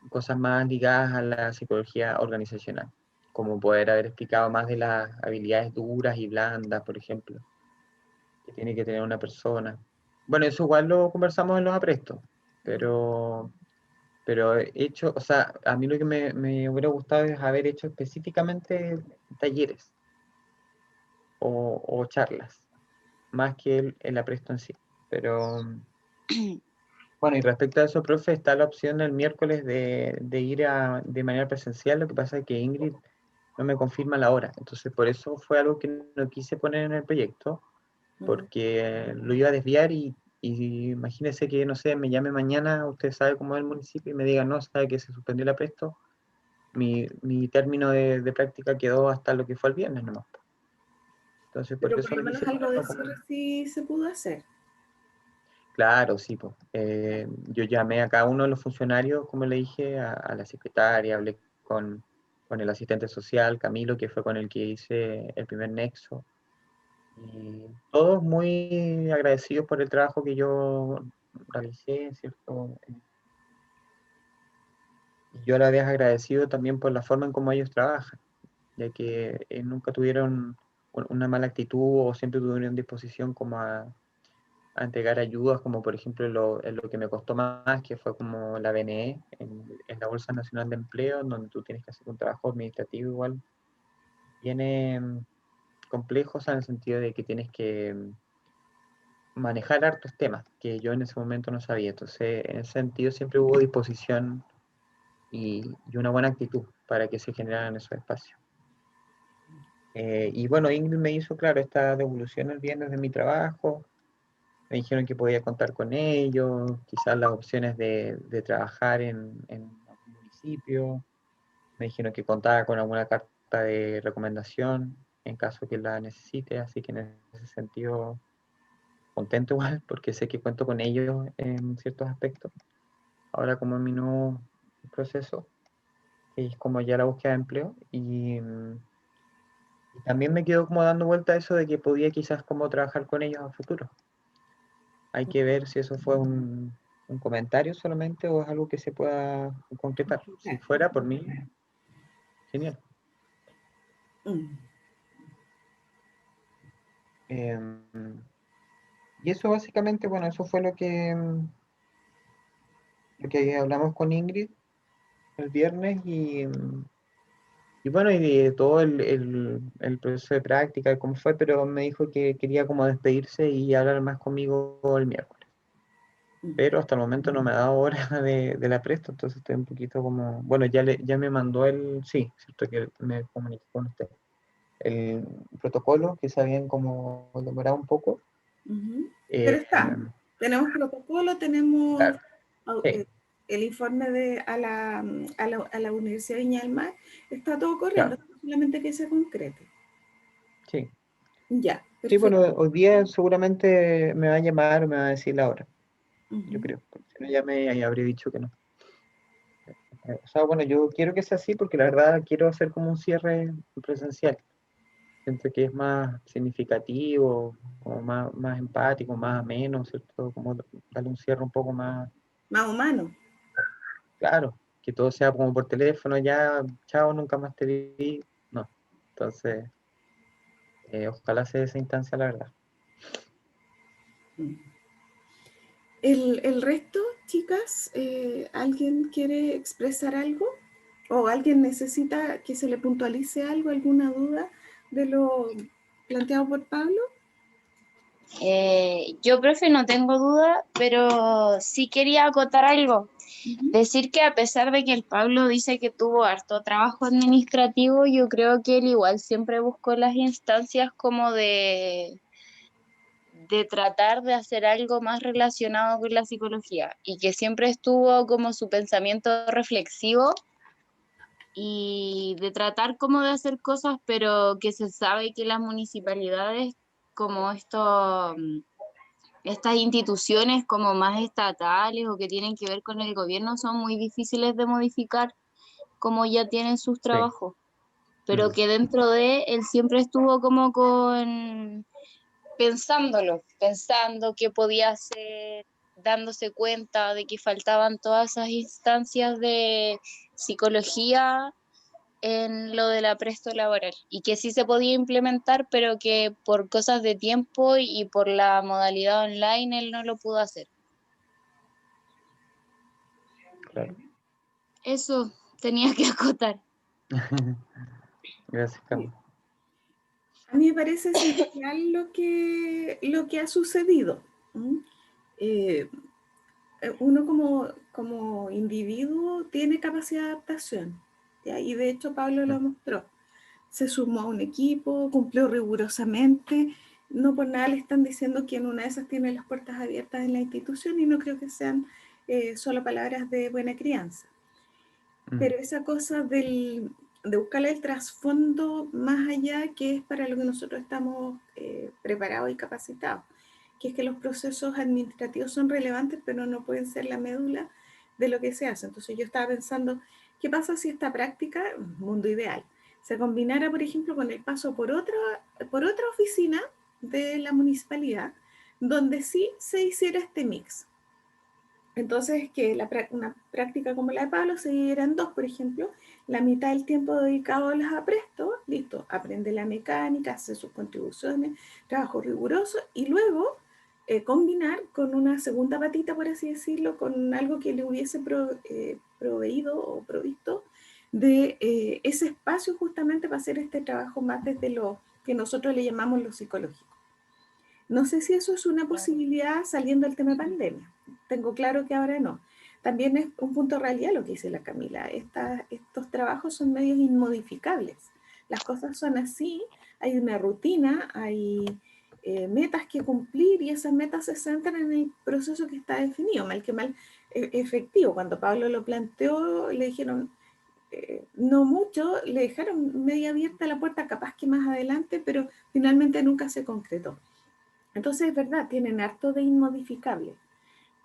[SPEAKER 1] cosas más ligadas a la psicología organizacional, como poder haber explicado más de las habilidades duras y blandas, por ejemplo, que tiene que tener una persona. Bueno, eso igual lo conversamos en los aprestos, pero he hecho, o sea, a mí lo que me hubiera gustado es haber hecho específicamente talleres o charlas, más que el apresto en sí. Pero bueno, y respecto a eso, profe, está la opción el miércoles de ir de manera presencial. Lo que pasa es que Ingrid no me confirma la hora. Entonces, por eso fue algo que no quise poner en el proyecto, porque lo iba a desviar y imagínese que, no sé, me llame mañana, usted sabe cómo es el municipio, y me diga, no, sabe que se suspendió la presto, mi término de práctica quedó hasta lo que fue el viernes nomás. Entonces, por
[SPEAKER 2] Pero por
[SPEAKER 1] eso
[SPEAKER 2] lo
[SPEAKER 1] lo
[SPEAKER 2] menos
[SPEAKER 1] quise
[SPEAKER 2] algo de
[SPEAKER 1] ponerlo como...
[SPEAKER 2] cierre sí se pudo hacer.
[SPEAKER 1] Claro, sí, pues. Yo llamé a cada uno de los funcionarios, como le dije, a la secretaria, hablé con el asistente social, Camilo, que fue con el que hice el primer nexo. Y todos muy agradecidos por el trabajo que yo realicé, ¿cierto? Y yo a la vez agradecido también por la forma en cómo ellos trabajan, ya que nunca tuvieron una mala actitud o siempre tuvieron disposición como a entregar ayudas, como por ejemplo en lo que me costó más, que fue como la BNE, en la Bolsa Nacional de Empleo, donde tú tienes que hacer un trabajo administrativo igual. Viene complejo, o sea, en el sentido de que tienes que manejar hartos temas que yo en ese momento no sabía. Entonces, en ese sentido siempre hubo disposición y una buena actitud para que se generaran esos espacios. Y bueno, Ingrid me hizo, claro, esta devolución el viernes de mi trabajo. Me dijeron que podía contar con ellos, quizás las opciones de trabajar en algún municipio. Me dijeron que contaba con alguna carta de recomendación en caso que la necesite, así que en ese sentido contento igual, porque sé que cuento con ellos en ciertos aspectos. Ahora como en mi nuevo proceso, que es como ya la búsqueda de empleo, y también me quedo como dando vuelta a eso de que podía quizás como trabajar con ellos a futuro. Hay que ver si eso fue un comentario solamente o es algo que se pueda concretar. Si fuera por mí, genial.
[SPEAKER 2] Mm.
[SPEAKER 1] Y eso básicamente, bueno, eso fue lo que hablamos con Ingrid el viernes y bueno, y de todo el proceso de práctica, cómo fue, pero me dijo que quería como despedirse y hablar más conmigo el miércoles. Pero hasta el momento no me ha dado hora de la presto, entonces estoy un poquito como, bueno, ya me mandó sí, cierto que me comuniqué con usted, el protocolo que se habían como demorado un poco.
[SPEAKER 2] Pero
[SPEAKER 1] Eh,
[SPEAKER 2] está, tenemos protocolo, tenemos
[SPEAKER 1] claro, sí,
[SPEAKER 2] el informe a la Universidad de Viña del Mar, está todo corriendo,
[SPEAKER 1] claro,
[SPEAKER 2] solamente que se concrete.
[SPEAKER 1] sí.
[SPEAKER 2] Ya,
[SPEAKER 1] Sí, bueno,
[SPEAKER 2] perfecto.
[SPEAKER 1] hoy día seguramente me va a llamar o me va a decir la hora, yo
[SPEAKER 2] Ujú.
[SPEAKER 1] creo, porque si no ya me habría dicho que no. O sea, bueno, yo quiero que sea así porque la verdad quiero hacer como un cierre presencial. Siento que es más significativo, como más empático, más ameno, ¿cierto? Como darle un cierre un poco más
[SPEAKER 2] Más humano.
[SPEAKER 1] claro, que todo sea como por teléfono, ya, chao, nunca más te vi. No. Entonces, ojalá sea esa instancia, la verdad.
[SPEAKER 2] Mm. El resto, chicas, ¿alguien quiere expresar algo? ¿O alguien necesita que se le puntualice algo, alguna duda de lo planteado por Pablo?
[SPEAKER 3] Yo, profe, no tengo duda, pero sí quería acotar algo.
[SPEAKER 2] Ujú.
[SPEAKER 3] Decir que a pesar de que el Pablo dice que tuvo harto trabajo administrativo, yo creo que él igual siempre buscó las instancias como de tratar de hacer algo más relacionado con la psicología y que siempre estuvo como su pensamiento reflexivo y de tratar como de hacer cosas, pero que se sabe que las municipalidades como estas instituciones como más estatales o que tienen que ver con el gobierno son muy difíciles de modificar como ya tienen sus
[SPEAKER 1] Sí.
[SPEAKER 3] trabajos, pero que dentro de él siempre estuvo como con pensando qué podía hacer, dándose cuenta de que faltaban todas esas instancias de psicología en lo de la presto laboral y que sí se podía implementar, pero que por cosas de tiempo y por la modalidad online él no lo pudo hacer.
[SPEAKER 1] Claro.
[SPEAKER 3] Eso tenía que acotar.
[SPEAKER 1] Gracias, Carlos.
[SPEAKER 2] A mí me parece esencial lo que ha sucedido. ¿Mm? Eh, Uno como individuo tiene capacidad de adaptación, ¿ya? Y de hecho Pablo lo mostró. se sumó a un equipo, cumplió rigurosamente. No por nada le están diciendo que en una de esas tiene las puertas abiertas en la institución y no creo que sean solo palabras de buena crianza. Pero esa cosa de buscarle el trasfondo más allá, que es para lo que nosotros estamos preparados y capacitados, que es que los procesos administrativos son relevantes, pero no pueden ser la médula de lo que se hace. Entonces yo estaba pensando, ¿qué pasa si esta práctica, mundo ideal, se combinara, por ejemplo, con el paso por otra oficina de la municipalidad, donde sí se hiciera este mix? Entonces, que una práctica como la de Pablo se dividiera en dos, por ejemplo, la mitad del tiempo dedicado a las aprestos, listo, aprende la mecánica, hace sus contribuciones, trabajo riguroso, y luego combinar con una segunda patita, por así decirlo, con algo que le hubiese proveído o provisto de ese espacio justamente para hacer este trabajo más desde lo que nosotros le llamamos lo psicológico. No sé si eso es una posibilidad saliendo del tema de pandemia. Tengo claro que ahora no. También es un punto de realidad lo que dice la Camila. Estos trabajos son medios inmodificables. Las cosas son así, hay una rutina, hay metas que cumplir y esas metas se centran en el proceso que está definido, mal que mal efectivo. Cuando Pablo lo planteó, le dijeron, no mucho, le dejaron media abierta la puerta, capaz que más adelante, pero finalmente nunca se concretó. Entonces, es verdad, tienen harto de inmodificable,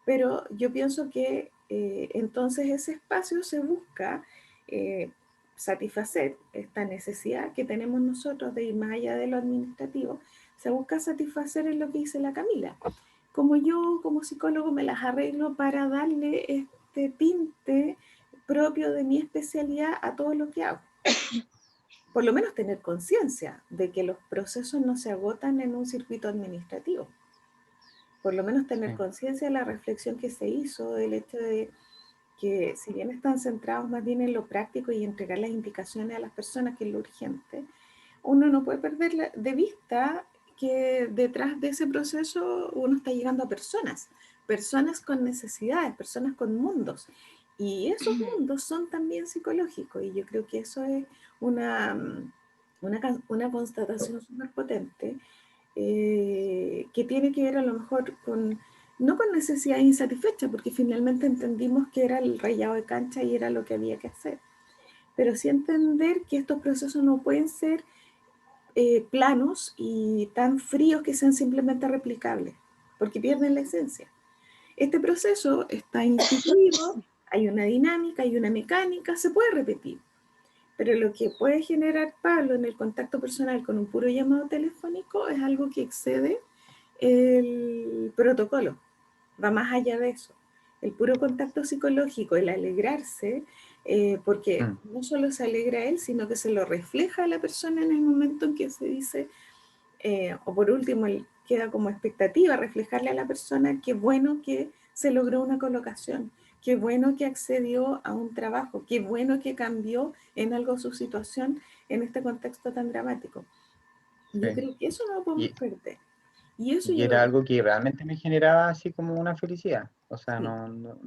[SPEAKER 2] pero yo pienso que entonces ese espacio se busca satisfacer esta necesidad que tenemos nosotros de ir más allá de lo administrativo, se busca satisfacer en lo que dice la Camila. Como yo, como psicólogo, me las arreglo para darle este tinte propio de mi especialidad a todo lo que hago. Por lo menos tener conciencia de que los procesos no se agotan en un circuito administrativo. Por lo menos tener conciencia de la reflexión que se hizo, del hecho de que si bien están centrados más bien en lo práctico y entregar las indicaciones a las personas, que es lo urgente, uno no puede perder de vista que detrás de ese proceso uno está llegando a personas con necesidades, personas con mundos. Y esos mundos son también psicológicos y yo creo que eso es una constatación súper potente que tiene que ver a lo mejor no con necesidades insatisfechas, porque finalmente entendimos que era el rayado de cancha y era lo que había que hacer, pero sí entender que estos procesos no pueden ser planos y tan fríos que sean simplemente replicables, porque pierden la esencia. Este proceso está instituido, hay una dinámica, hay una mecánica, se puede repetir, pero lo que puede generar Pablo en el contacto personal con un puro llamado telefónico es algo que excede el protocolo, va más allá de eso. El puro contacto psicológico, el alegrarse, porque no solo se alegra a él, sino que se lo refleja a la persona en el momento en que se dice, o por último, queda como expectativa reflejarle a la persona qué bueno que se logró una colocación, qué bueno que accedió a un trabajo, qué bueno que cambió en algo su situación en este contexto tan dramático. Yo creo que eso no lo podemos perder.
[SPEAKER 1] Y era algo que realmente me generaba así como una felicidad. O sea,
[SPEAKER 2] sí.
[SPEAKER 1] no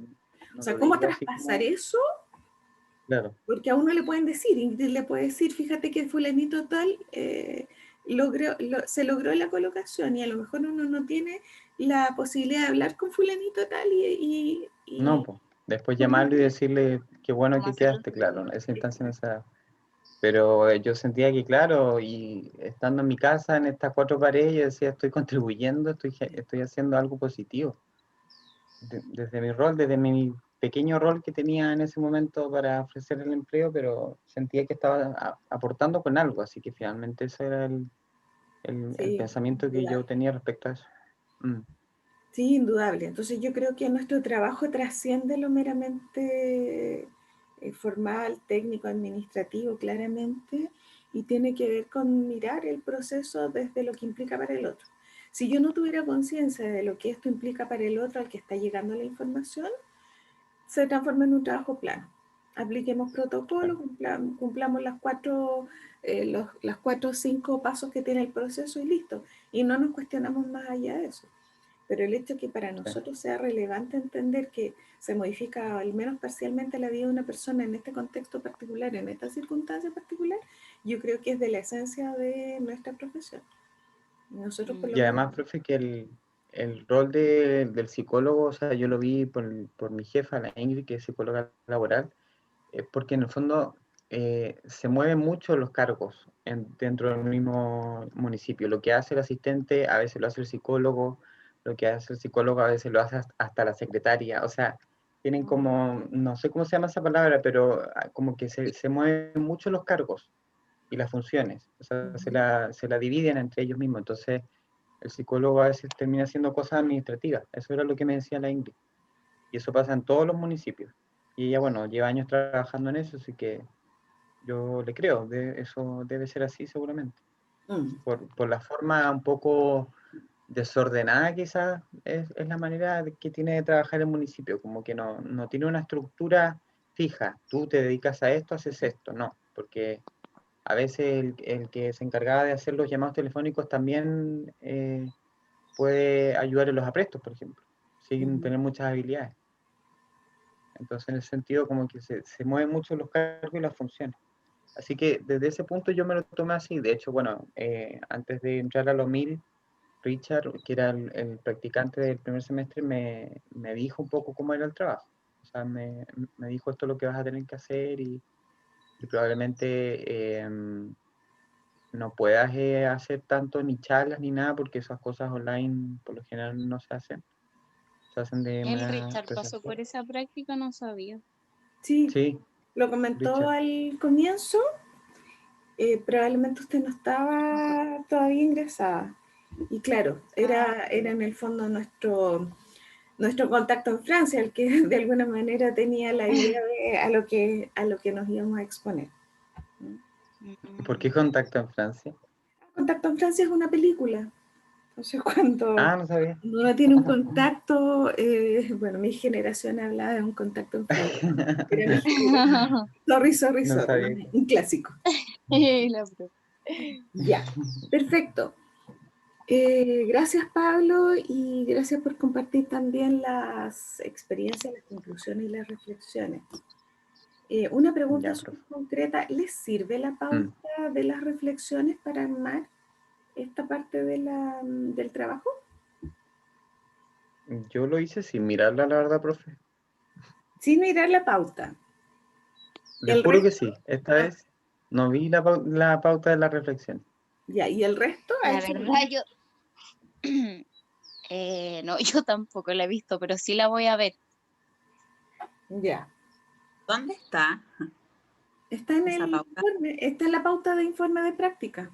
[SPEAKER 2] O sea,
[SPEAKER 1] lo
[SPEAKER 2] ¿cómo
[SPEAKER 1] digo así
[SPEAKER 2] traspasar
[SPEAKER 1] como...
[SPEAKER 2] eso?
[SPEAKER 1] Claro.
[SPEAKER 2] Porque a uno le pueden decir, Ingrid le puede decir, fíjate que fulanito tal se logró la colocación y a lo mejor uno no tiene la posibilidad de hablar con fulanito tal
[SPEAKER 1] No, pues. Después llamarlo y decirle qué bueno que quedaste, claro, en esa instancia, en esa... Pero yo sentía que, claro, y estando en mi casa, en estas cuatro paredes, yo decía, estoy contribuyendo, estoy haciendo algo positivo. Desde mi rol, desde mi pequeño rol que tenía en ese momento para ofrecer el empleo, pero sentía que estaba aportando con algo, así que finalmente ese era el pensamiento que yo tenía respecto a eso.
[SPEAKER 2] Sí, indudable. Entonces yo creo que nuestro trabajo trasciende lo meramente formal, técnico, administrativo, claramente, y tiene que ver con mirar el proceso desde lo que implica para el otro. Si yo no tuviera conciencia de lo que esto implica para el otro al que está llegando la información, se transforma en un trabajo plano. Apliquemos protocolos, cumplamos las cuatro o cinco pasos que tiene el proceso y listo. Y no nos cuestionamos más allá de eso. pero el hecho que para nosotros sea relevante entender que se modifica al menos parcialmente la vida de una persona en este contexto particular, en esta circunstancia particular, yo creo que es de la esencia de nuestra profesión. Nosotros por lo
[SPEAKER 1] Y
[SPEAKER 2] menos...
[SPEAKER 1] además, profe, que el rol del psicólogo, o sea, yo lo vi por mi jefa, la Ingrid, que es psicóloga laboral, porque en el fondo se mueven mucho los cargos dentro del mismo municipio. Lo que hace el asistente a veces lo hace el psicólogo, lo que hace el psicólogo a veces lo hace hasta la secretaria. O sea, tienen como, no sé cómo se llama esa palabra, pero como que se mueven mucho los cargos y las funciones. O sea, se la dividen entre ellos mismos. Entonces, el psicólogo a veces termina haciendo cosas administrativas. Eso era lo que me decía la Ingrid. Y eso pasa en todos los municipios. Y ella, bueno, lleva años trabajando en eso, así que yo le creo, eso debe ser así seguramente. Por la forma un poco desordenada quizás es la manera que tiene de trabajar el municipio, como que no tiene una estructura fija. Tú te dedicas a esto, haces esto, no, porque a veces el que se encargaba de hacer los llamados telefónicos también puede ayudar en los aprestos, por ejemplo, sin tener muchas habilidades. Entonces, en ese sentido, como que se mueven mucho los cargos y las funciones. Así que desde ese punto yo me lo tomé así. De hecho, bueno, antes de entrar a los 1000, Richard, que era el practicante del primer semestre, me dijo un poco cómo era el trabajo. O sea, me dijo esto es lo que vas a tener que hacer y probablemente no puedas hacer tanto ni charlas ni nada porque esas cosas online por lo general no se hacen. Se hacen de
[SPEAKER 3] El
[SPEAKER 1] manera
[SPEAKER 3] Richard pasó por
[SPEAKER 1] presencial.
[SPEAKER 3] esa práctica, no sabía.
[SPEAKER 2] Sí,
[SPEAKER 1] Sí,
[SPEAKER 2] lo comentó
[SPEAKER 1] Richard.
[SPEAKER 2] al comienzo, probablemente usted no estaba todavía ingresada. Y claro, era en el fondo nuestro contacto en Francia, el que de alguna manera tenía la idea de a lo que nos íbamos a exponer.
[SPEAKER 1] ¿Por qué contacto en Francia?
[SPEAKER 2] Contacto en Francia es una película. Entonces, cuando
[SPEAKER 1] Ah, no sabía.
[SPEAKER 2] uno tiene un contacto, bueno, mi generación hablaba de un contacto en Francia. Era mi generación.
[SPEAKER 1] No sabía.
[SPEAKER 2] Un clásico.
[SPEAKER 3] La profe.
[SPEAKER 2] Ya, perfecto. Gracias, Pablo, y gracias por compartir también las experiencias, las conclusiones y las reflexiones. Una pregunta
[SPEAKER 1] Ya,
[SPEAKER 2] súper
[SPEAKER 1] profe.
[SPEAKER 2] concreta, ¿les sirve la pauta de las reflexiones para armar esta parte del trabajo?
[SPEAKER 1] Yo lo hice sin mirarla, la verdad, profe.
[SPEAKER 2] Sin mirar la pauta.
[SPEAKER 1] Le
[SPEAKER 2] El
[SPEAKER 1] juro que
[SPEAKER 2] resto,
[SPEAKER 1] sí. Esta vez no vi la pauta de la reflexión.
[SPEAKER 2] ya, y el resto ha
[SPEAKER 3] La
[SPEAKER 2] hecho lo
[SPEAKER 3] verdad,
[SPEAKER 2] mismo.
[SPEAKER 3] yo, no, yo tampoco la he visto, pero sí la voy a ver.
[SPEAKER 2] Ya.
[SPEAKER 4] ¿Dónde está
[SPEAKER 2] Está en
[SPEAKER 4] esa
[SPEAKER 2] el
[SPEAKER 4] pauta?
[SPEAKER 2] informe, está en la pauta de informe de práctica.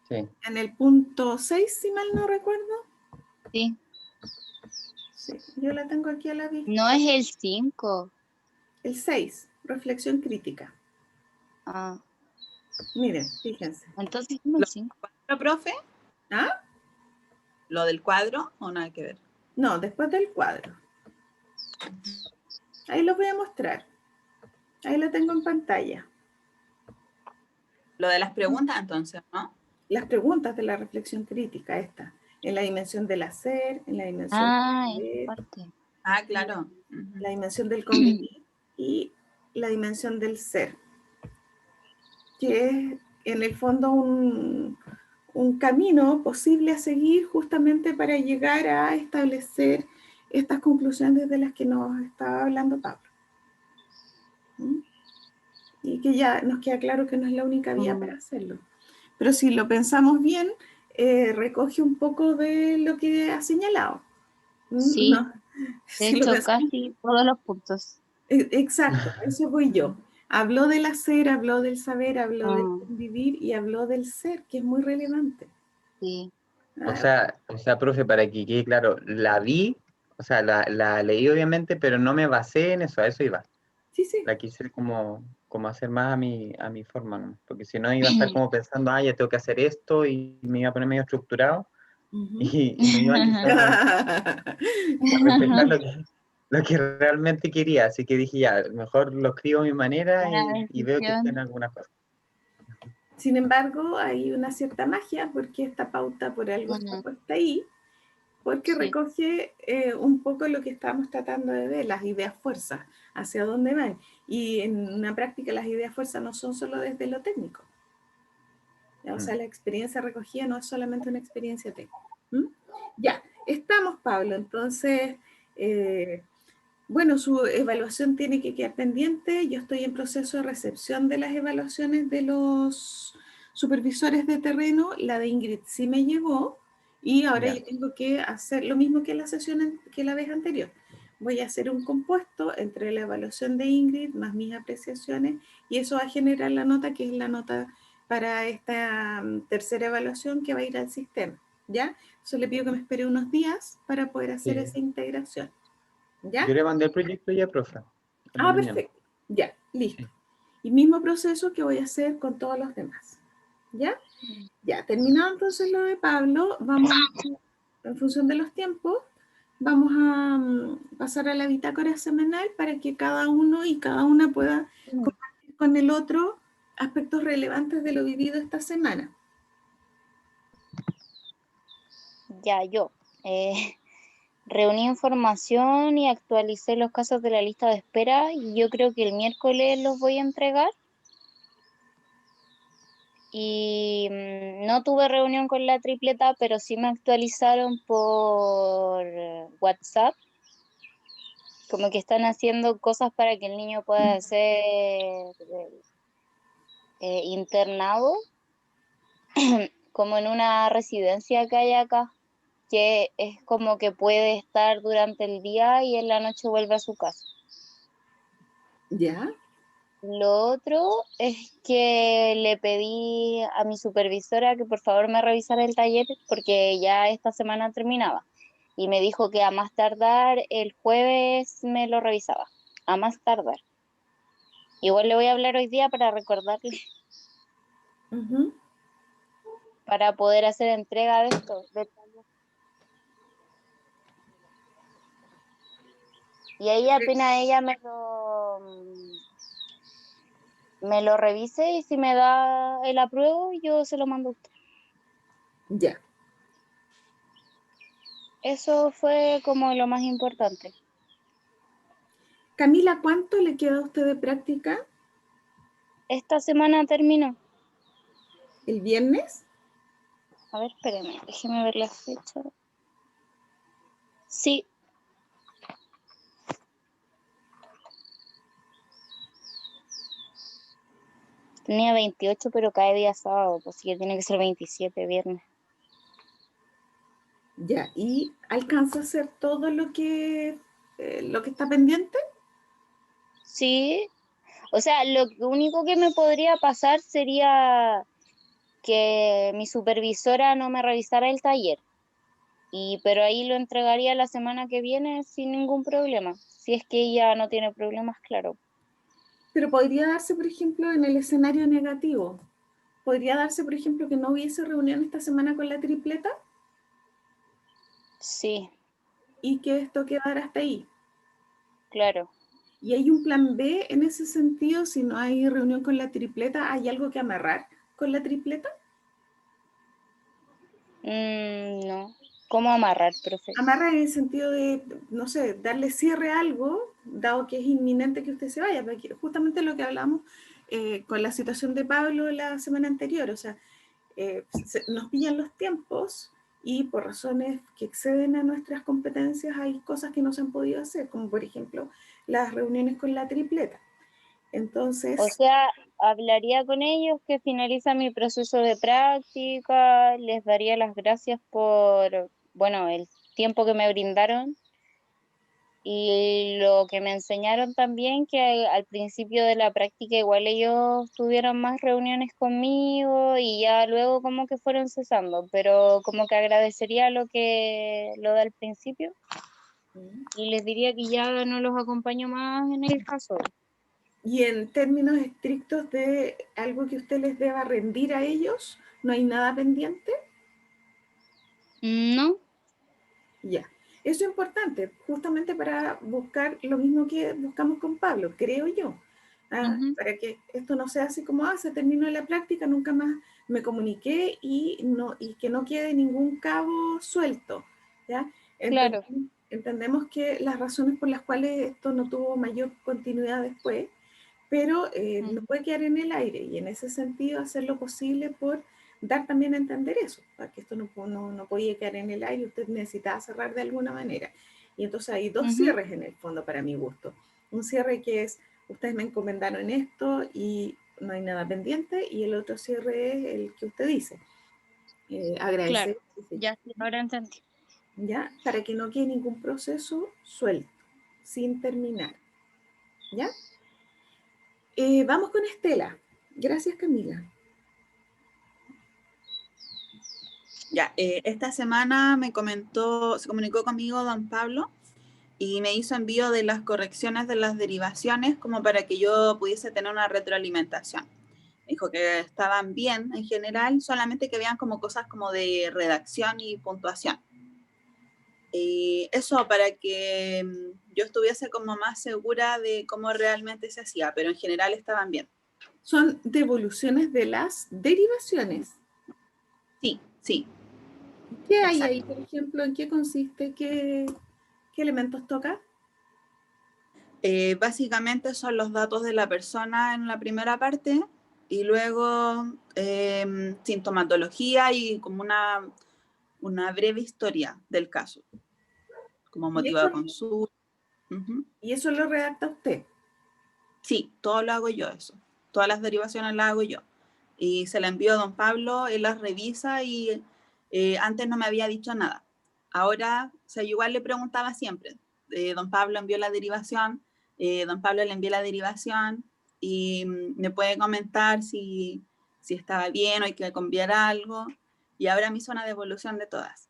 [SPEAKER 1] Sí.
[SPEAKER 2] En el punto 6, si mal no recuerdo.
[SPEAKER 3] Sí,
[SPEAKER 2] Sí, yo la tengo aquí a la vista.
[SPEAKER 3] no es el 5.
[SPEAKER 2] El 6, reflexión crítica.
[SPEAKER 3] Ah,
[SPEAKER 2] Miren, fíjense.
[SPEAKER 3] entonces no
[SPEAKER 4] ¿Lo
[SPEAKER 3] el 5.
[SPEAKER 4] del cuadro, profe?
[SPEAKER 2] ¿Ah?
[SPEAKER 4] ¿Lo del cuadro o nada que ver?
[SPEAKER 2] No, después del cuadro. Ahí lo voy a mostrar. Ahí lo tengo en pantalla.
[SPEAKER 4] Lo de las preguntas, entonces, ¿no?
[SPEAKER 2] Las preguntas de la reflexión crítica, esta. En la dimensión del hacer, en la dimensión
[SPEAKER 3] Ah,
[SPEAKER 2] del
[SPEAKER 3] esa
[SPEAKER 2] saber,
[SPEAKER 3] parte.
[SPEAKER 4] Ah, claro.
[SPEAKER 2] la dimensión del convivir y la dimensión del ser, que es en el fondo un camino posible a seguir justamente para llegar a establecer estas conclusiones de las que nos estaba hablando Pablo. ¿Mm? Y que ya nos queda claro que no es la única vía para hacerlo. Pero si lo pensamos bien, recoge un poco de lo que ha señalado.
[SPEAKER 3] Sí,
[SPEAKER 2] No,
[SPEAKER 3] de
[SPEAKER 2] si lo
[SPEAKER 3] hecho,
[SPEAKER 2] pensamos,
[SPEAKER 3] casi todos los puntos.
[SPEAKER 2] exacto, a eso voy yo. Habló del hacer, habló del saber, habló del
[SPEAKER 3] Mm,
[SPEAKER 2] convivir y habló del ser, que es muy relevante.
[SPEAKER 3] sí.
[SPEAKER 2] Ah,
[SPEAKER 1] O sea, profe, para que quede claro, la vi, o sea, la leí obviamente, pero no me basé en eso, a eso iba.
[SPEAKER 2] sí, sí.
[SPEAKER 1] La quise como hacer más a mi forma, ¿no? Porque si no iba a estar como pensando, ah, ya tengo que hacer esto y me iba a poner medio estructurado
[SPEAKER 2] Ujú.
[SPEAKER 1] y no iba quizás a reflejar lo que realmente quería. Así que dije, ya, mejor lo escribo a mi manera
[SPEAKER 3] La
[SPEAKER 1] y veo que está en
[SPEAKER 3] decisión.
[SPEAKER 1] algunas cosas.
[SPEAKER 2] Sin embargo, hay una cierta magia porque esta pauta por algo está
[SPEAKER 3] Mm,
[SPEAKER 2] puesta ahí, porque
[SPEAKER 3] Sí.
[SPEAKER 2] recoge un poco lo que estamos tratando de ver, las ideas fuerzas, hacia dónde van. Y en una práctica las ideas fuerzas no son solo desde lo técnico. O sea, la experiencia recogida no es solamente una experiencia técnica. Ya, estamos, Pablo. Entonces, bueno, su evaluación tiene que quedar pendiente. Yo estoy en proceso de recepción de las evaluaciones de los supervisores de terreno. La de Ingrid sí me llegó y ahora yo tengo que hacer lo mismo que la sesión que la vez anterior. Voy a hacer un compuesto entre la evaluación de Ingrid más mis apreciaciones y eso va a generar la nota que es la nota para esta tercera evaluación que va a ir al sistema. ¿Ya? Entonces le pido que me espere unos días para poder hacer esa integración. ¿Ya?
[SPEAKER 1] Yo le mandé el proyecto ya, profe. En la mañana.
[SPEAKER 2] Perfecto. Ya, listo.
[SPEAKER 1] Sí.
[SPEAKER 2] Y mismo proceso que voy a hacer con todos los demás. ¿Ya? Ya, terminado entonces lo de Pablo, vamos, en función de los tiempos, vamos a pasar a la bitácora semanal para que cada uno y cada una pueda compartir con el otro aspectos relevantes de lo vivido esta semana.
[SPEAKER 3] Ya, yo. Reuní información y actualicé los casos de la lista de espera y yo creo que el miércoles los voy a entregar. Y no tuve reunión con la tripleta, pero sí me actualizaron por WhatsApp, como que están haciendo cosas para que el niño pueda ser internado, como en una residencia que hay acá, que es como que puede estar durante el día y en la noche vuelve a su casa.
[SPEAKER 2] ¿Ya?
[SPEAKER 3] Lo otro es que le pedí a mi supervisora que por favor me revisara el taller porque ya esta semana terminaba y me dijo que a más tardar el jueves me lo revisaba, a más tardar. Igual le voy a hablar hoy día para recordarle, para poder hacer entrega de esto. Y ahí apenas ella me lo revise y si me da el apruebo, yo se lo mando a usted.
[SPEAKER 2] Ya.
[SPEAKER 3] Eso fue como lo más importante.
[SPEAKER 2] Camila, ¿cuánto le queda a usted de práctica?
[SPEAKER 3] Esta semana terminó.
[SPEAKER 2] ¿El viernes?
[SPEAKER 3] A ver, espérame, déjeme ver la fecha. Sí. Tenía 28, pero cae día sábado, pues sí que tiene que ser 27, viernes.
[SPEAKER 2] Ya, ¿y alcanza a hacer todo lo que está pendiente?
[SPEAKER 3] Sí, o sea, lo único que me podría pasar sería que mi supervisora no me revisara el taller. Pero ahí lo entregaría la semana que viene sin ningún problema. Si es que ella no tiene problemas, claro.
[SPEAKER 2] Pero podría darse, por ejemplo, en el escenario negativo. Podría darse, por ejemplo, que no hubiese reunión esta semana con la tripleta
[SPEAKER 3] Sí,
[SPEAKER 2] y que esto quedara hasta ahí.
[SPEAKER 3] claro.
[SPEAKER 2] ¿Y hay un plan B en ese sentido? Si no hay reunión con la tripleta, ¿hay algo que amarrar con la tripleta?
[SPEAKER 3] No. ¿Cómo amarrar, profe?
[SPEAKER 2] Amarrar en el sentido de, no sé, darle cierre a algo, dado que es inminente que usted se vaya, porque justamente lo que hablamos con la situación de Pablo la semana anterior, o sea, nos pillan los tiempos y por razones que exceden a nuestras competencias hay cosas que no se han podido hacer, como por ejemplo las reuniones con la tripleta. Entonces,
[SPEAKER 3] O sea, hablaría con ellos que finaliza mi proceso de práctica, les daría las gracias por, bueno, el tiempo que me brindaron y lo que me enseñaron también, que al principio de la práctica igual ellos tuvieron más reuniones conmigo y ya luego como que fueron cesando, pero como que agradecería lo del principio y les diría que ya no los acompaño más en el caso.
[SPEAKER 2] y en términos estrictos de algo que usted les deba rendir a ellos, ¿no hay nada pendiente?
[SPEAKER 3] No.
[SPEAKER 2] Ya. Eso es importante, justamente para buscar lo mismo que buscamos con Pablo, creo yo. Para que esto no sea así como, se terminó la práctica, nunca más me comuniqué y que no quede ningún cabo suelto. ¿ya?
[SPEAKER 3] Claro.
[SPEAKER 2] Entendemos que las razones por las cuales esto no tuvo mayor continuidad después, pero no puede quedar en el aire, y en ese sentido hacer lo posible por dar también a entender eso, para que esto no podía quedar en el aire, usted necesitaba cerrar de alguna manera. Y entonces hay dos cierres en el fondo para mi gusto. Un cierre que es, ustedes me encomendaron esto y no hay nada pendiente, y el otro cierre es el que usted dice, agradecer,
[SPEAKER 3] Claro, ya sí, ahora entendí.
[SPEAKER 2] ¿ya? Para que no quede ningún proceso suelto, sin terminar, ¿ya? Vamos con Estela. Gracias, Camila.
[SPEAKER 4] Ya, esta semana se comunicó conmigo don Pablo y me hizo envío de las correcciones de las derivaciones como para que yo pudiese tener una retroalimentación. Me dijo que estaban bien en general, solamente que vean como cosas como de redacción y puntuación. Eso para que yo estuviese como más segura de cómo realmente se hacía, pero en general estaban bien.
[SPEAKER 2] Son devoluciones de las derivaciones.
[SPEAKER 4] Sí, sí.
[SPEAKER 2] ¿Qué hay ahí,
[SPEAKER 4] Exacto.
[SPEAKER 2] por ejemplo? ¿En qué consiste? ¿Qué elementos toca?
[SPEAKER 4] Básicamente son los datos de la persona en la primera parte y luego sintomatología y como una breve historia del caso, como
[SPEAKER 2] ¿Y
[SPEAKER 4] motivo
[SPEAKER 2] eso,
[SPEAKER 4] de consulta.
[SPEAKER 2] y eso lo redacta usted?
[SPEAKER 4] Sí, todo lo hago yo eso. Todas las derivaciones las hago yo. Y se la envío a don Pablo, él las revisa y antes no me había dicho nada. Ahora, o sea, yo igual le preguntaba siempre. Don Pablo envió la derivación, don Pablo le envió la derivación y me puede comentar si estaba bien o hay que cambiar algo. Y ahora me hizo una devolución de todas.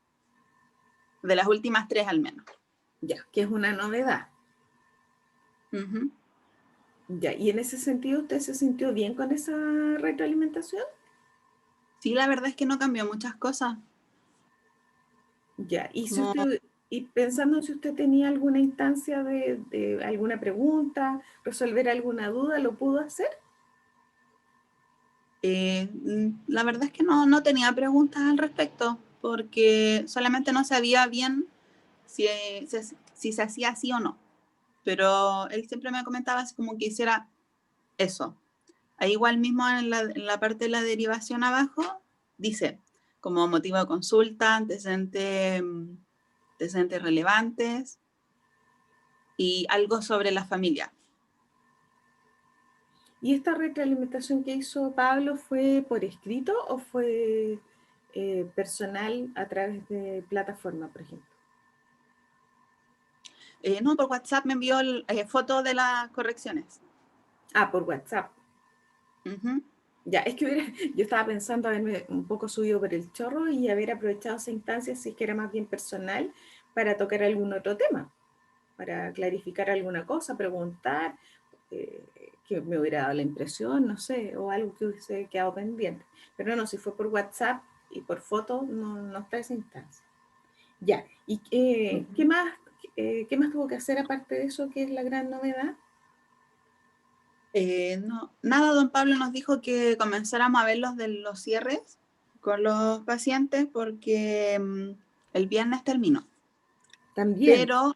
[SPEAKER 4] De las últimas 3 al menos.
[SPEAKER 2] Ya, que es una novedad.
[SPEAKER 4] Uh-huh.
[SPEAKER 2] Ya, y en ese sentido, ¿usted se sintió bien con esa retroalimentación?
[SPEAKER 4] Sí, la verdad es que no cambió muchas cosas.
[SPEAKER 2] Ya, y si
[SPEAKER 4] Como
[SPEAKER 2] usted, y pensando si usted tenía alguna instancia de alguna pregunta, resolver alguna duda, ¿lo pudo hacer?
[SPEAKER 4] La verdad es que no tenía preguntas al respecto, porque solamente no sabía bien si se hacía así o no. Pero él siempre me comentaba así como que hiciera eso. Ahí igual mismo en la parte de la derivación abajo, dice, como motivo de consulta, antecedentes relevantes y algo sobre la familia.
[SPEAKER 2] ¿Y esta retroalimentación que hizo Pablo fue por escrito o fue personal a través de plataforma, por ejemplo?
[SPEAKER 4] No, por WhatsApp me envió fotos de las correcciones.
[SPEAKER 2] Ah, por WhatsApp.
[SPEAKER 4] Uh-huh.
[SPEAKER 2] Ya, es que yo estaba pensando haberme un poco subido por el chorro y haber aprovechado esa instancia, si es que era más bien personal, para tocar algún otro tema, para clarificar alguna cosa, preguntar, que me hubiera dado la impresión, no sé, o algo que hubiese quedado pendiente. Pero no, si fue por WhatsApp y por foto, no está esa instancia. Ya, ¿y
[SPEAKER 4] Uh-huh.
[SPEAKER 2] qué más tuvo que hacer aparte de eso, que es la gran novedad?
[SPEAKER 4] No, nada, don Pablo nos dijo que comenzáramos a ver los cierres con los pacientes porque el viernes terminó.
[SPEAKER 2] También.
[SPEAKER 4] Pero,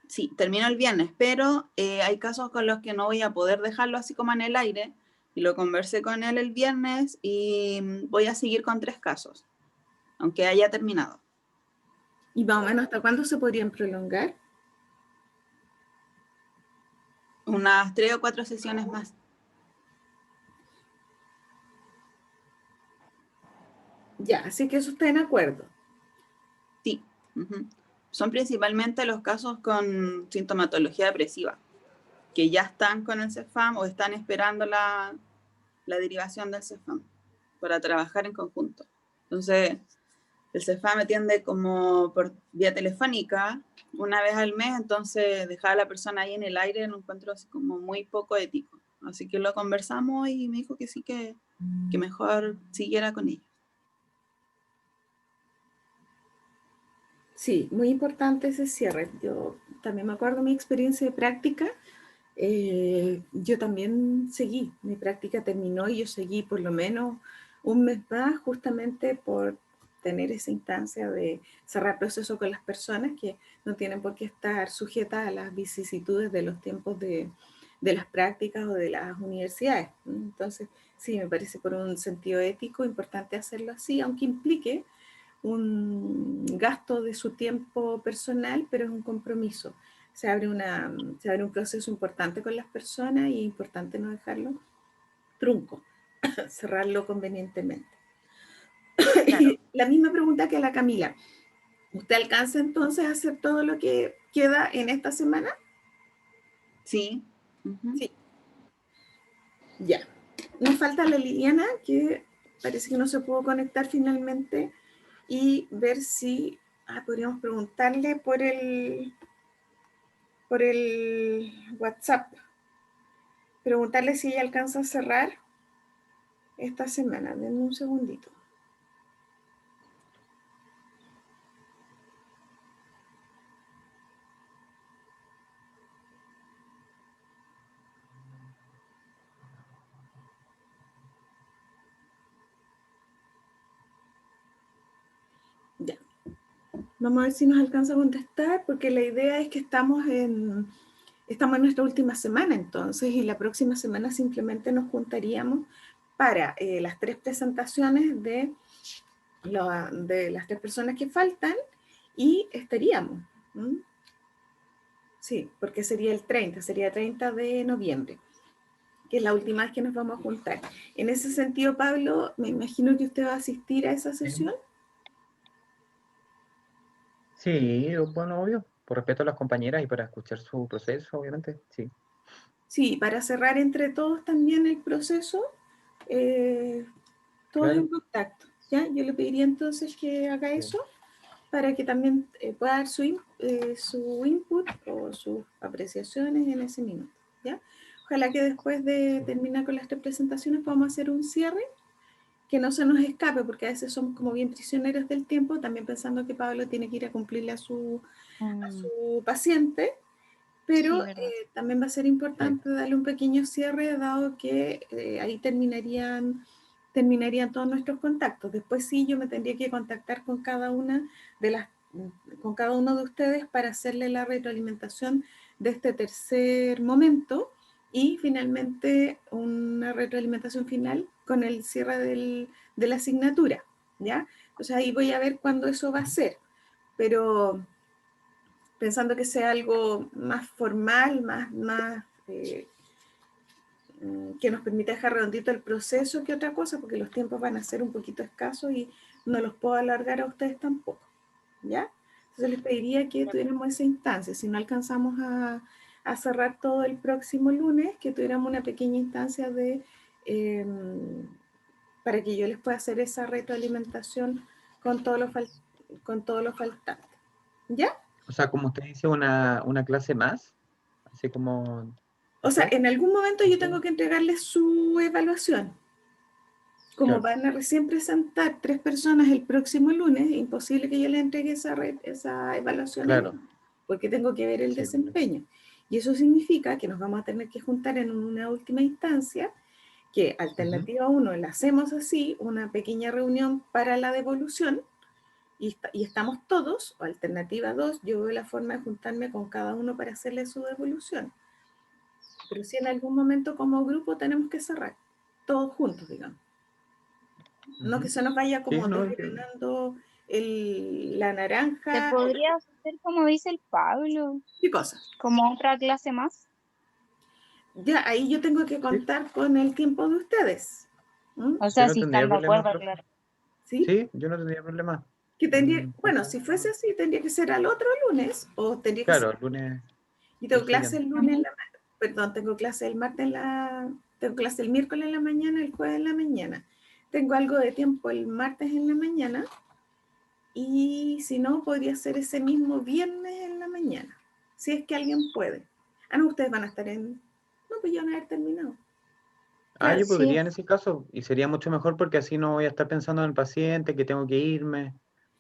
[SPEAKER 4] sí, terminó el viernes, pero hay casos con los que no voy a poder dejarlo así como en el aire. Y lo conversé con él el viernes y voy a seguir con 3 casos, aunque haya terminado.
[SPEAKER 2] ¿Y más o menos hasta cuándo se podrían prolongar?
[SPEAKER 4] Unas 3 o 4 sesiones más.
[SPEAKER 2] Ya, así que eso está en acuerdo.
[SPEAKER 4] Sí. Uh-huh. Son principalmente los casos con sintomatología depresiva, que ya están con el CEFAM o están esperando la derivación del CEFAM para trabajar en conjunto. Entonces, el CEFAM me atiende como por vía telefónica una vez al mes, entonces dejar a la persona ahí en el aire lo encuentro así como muy poco ético. Así que lo conversamos y me dijo que sí, que mejor siguiera con ella.
[SPEAKER 2] Sí, muy importante ese cierre. Yo también me acuerdo de mi experiencia de práctica. Yo también seguí, mi práctica terminó y yo seguí por lo menos un mes más justamente por tener esa instancia de cerrar proceso con las personas que no tienen por qué estar sujetas a las vicisitudes de los tiempos de las prácticas o de las universidades. Entonces, sí, me parece por un sentido ético importante hacerlo así, aunque implique un gasto de su tiempo personal, pero es un compromiso. Se abre un proceso importante con las personas y es importante no dejarlo trunco, cerrarlo convenientemente.
[SPEAKER 4] Claro.
[SPEAKER 2] Y la misma pregunta que a la Camila. ¿Usted alcanza entonces a hacer todo lo que queda en esta semana?
[SPEAKER 4] Sí. Ujú.
[SPEAKER 2] Sí. Ya. Nos falta la Liliana, que parece que no se pudo conectar finalmente, y ver si podríamos preguntarle por el WhatsApp. Preguntarle si ella alcanza a cerrar esta semana. Denme un segundito. Ya. Vamos a ver si nos alcanza a contestar, porque la idea es que estamos en nuestra última semana entonces, y la próxima semana simplemente nos juntaríamos para las 3 presentaciones de las 3 personas que faltan y estaríamos. Sí, porque sería 30 de noviembre, que es la última vez que nos vamos a juntar. En ese sentido, Pablo, me imagino que usted va a asistir a esa sesión.
[SPEAKER 1] Sí, bueno, obvio, por respeto a las compañeras y para escuchar su proceso, obviamente, sí.
[SPEAKER 2] Sí, para cerrar entre todos también el proceso, todos en
[SPEAKER 1] Claro.
[SPEAKER 2] contacto. ¿Ya? Yo le pediría entonces que haga eso para que también pueda dar su input o sus apreciaciones en ese minuto. ¿Ya? Ojalá que después de terminar con las 3 presentaciones podamos hacer un cierre que no se nos escape, porque a veces somos como bien prisioneros del tiempo, también pensando que Pablo tiene que ir a cumplirle a su paciente, pero
[SPEAKER 3] Sí, verdad.
[SPEAKER 2] también va a ser importante darle un pequeño cierre, dado que ahí terminarían todos nuestros contactos. Después sí, yo me tendría que contactar con cada uno de ustedes para hacerle la retroalimentación de este tercer momento y finalmente una retroalimentación final con el cierre de la asignatura, ¿ya? Entonces ahí voy a ver cuándo eso va a ser, pero pensando que sea algo más formal, que nos permita dejar redondito el proceso que otra cosa, porque los tiempos van a ser un poquito escasos y no los puedo alargar a ustedes tampoco, ¿ya? Entonces les pediría que tuviéramos esa instancia, si no alcanzamos a cerrar todo el próximo lunes, que tuviéramos una pequeña instancia para que yo les pueda hacer esa retroalimentación con todo lo faltante, ¿ya?
[SPEAKER 1] O sea, como usted dice, una clase más, así como
[SPEAKER 2] O sea,
[SPEAKER 1] después.
[SPEAKER 2] en algún momento yo tengo que entregarles su evaluación. Como
[SPEAKER 1] Claro,
[SPEAKER 2] van a recién presentar 3 personas el próximo lunes, es imposible que yo les entregue esa evaluación ahí,
[SPEAKER 1] claro,
[SPEAKER 2] porque tengo que ver el
[SPEAKER 1] sí,
[SPEAKER 2] desempeño. Y eso significa que nos vamos a tener que juntar en una última instancia, que alternativa 1 la hacemos así, una pequeña reunión para la devolución, y estamos todos, o alternativa 2, yo veo la forma de juntarme con cada uno para hacerle su devolución. Pero si en algún momento como grupo tenemos que cerrar, todos juntos, digamos. No que se nos vaya
[SPEAKER 1] sí,
[SPEAKER 2] como
[SPEAKER 1] no, entiendo.
[SPEAKER 2] desgranando la
[SPEAKER 3] Se
[SPEAKER 2] naranja.
[SPEAKER 3] podría hacer como dice el Pablo,
[SPEAKER 2] ¿Qué cosa?
[SPEAKER 3] como otra clase más.
[SPEAKER 2] Ya, ahí yo tengo que
[SPEAKER 1] Sí,
[SPEAKER 2] contar con el tiempo de ustedes. ¿Mm?
[SPEAKER 3] O
[SPEAKER 1] yo
[SPEAKER 3] sea,
[SPEAKER 1] no
[SPEAKER 3] si
[SPEAKER 1] tendría
[SPEAKER 3] están de
[SPEAKER 1] problema,
[SPEAKER 3] acuerdo,
[SPEAKER 1] profe.
[SPEAKER 3] claro.
[SPEAKER 2] ¿Sí?
[SPEAKER 1] Sí, yo no tendría problema.
[SPEAKER 2] Que tendría, bueno, si
[SPEAKER 1] Juntarnos.
[SPEAKER 2] fuese así, tendría que ser al otro lunes, o tendría que ser.
[SPEAKER 1] Claro, el lunes,
[SPEAKER 2] Yo
[SPEAKER 1] el
[SPEAKER 2] tengo clase
[SPEAKER 1] siguiente.
[SPEAKER 2] el lunes, perdón, tengo clase el martes tengo clase el miércoles en la mañana, el jueves en la mañana. Tengo algo de tiempo el martes en la mañana, y si no, podría ser ese mismo viernes en la mañana, si es que alguien puede. Ah, no, ustedes van a estar no, pues ya van a haber terminado.
[SPEAKER 1] Ah,
[SPEAKER 2] Claro,
[SPEAKER 1] yo
[SPEAKER 3] Sí,
[SPEAKER 1] podría en ese caso, y sería mucho mejor porque así no voy a estar pensando en el paciente, que tengo que irme,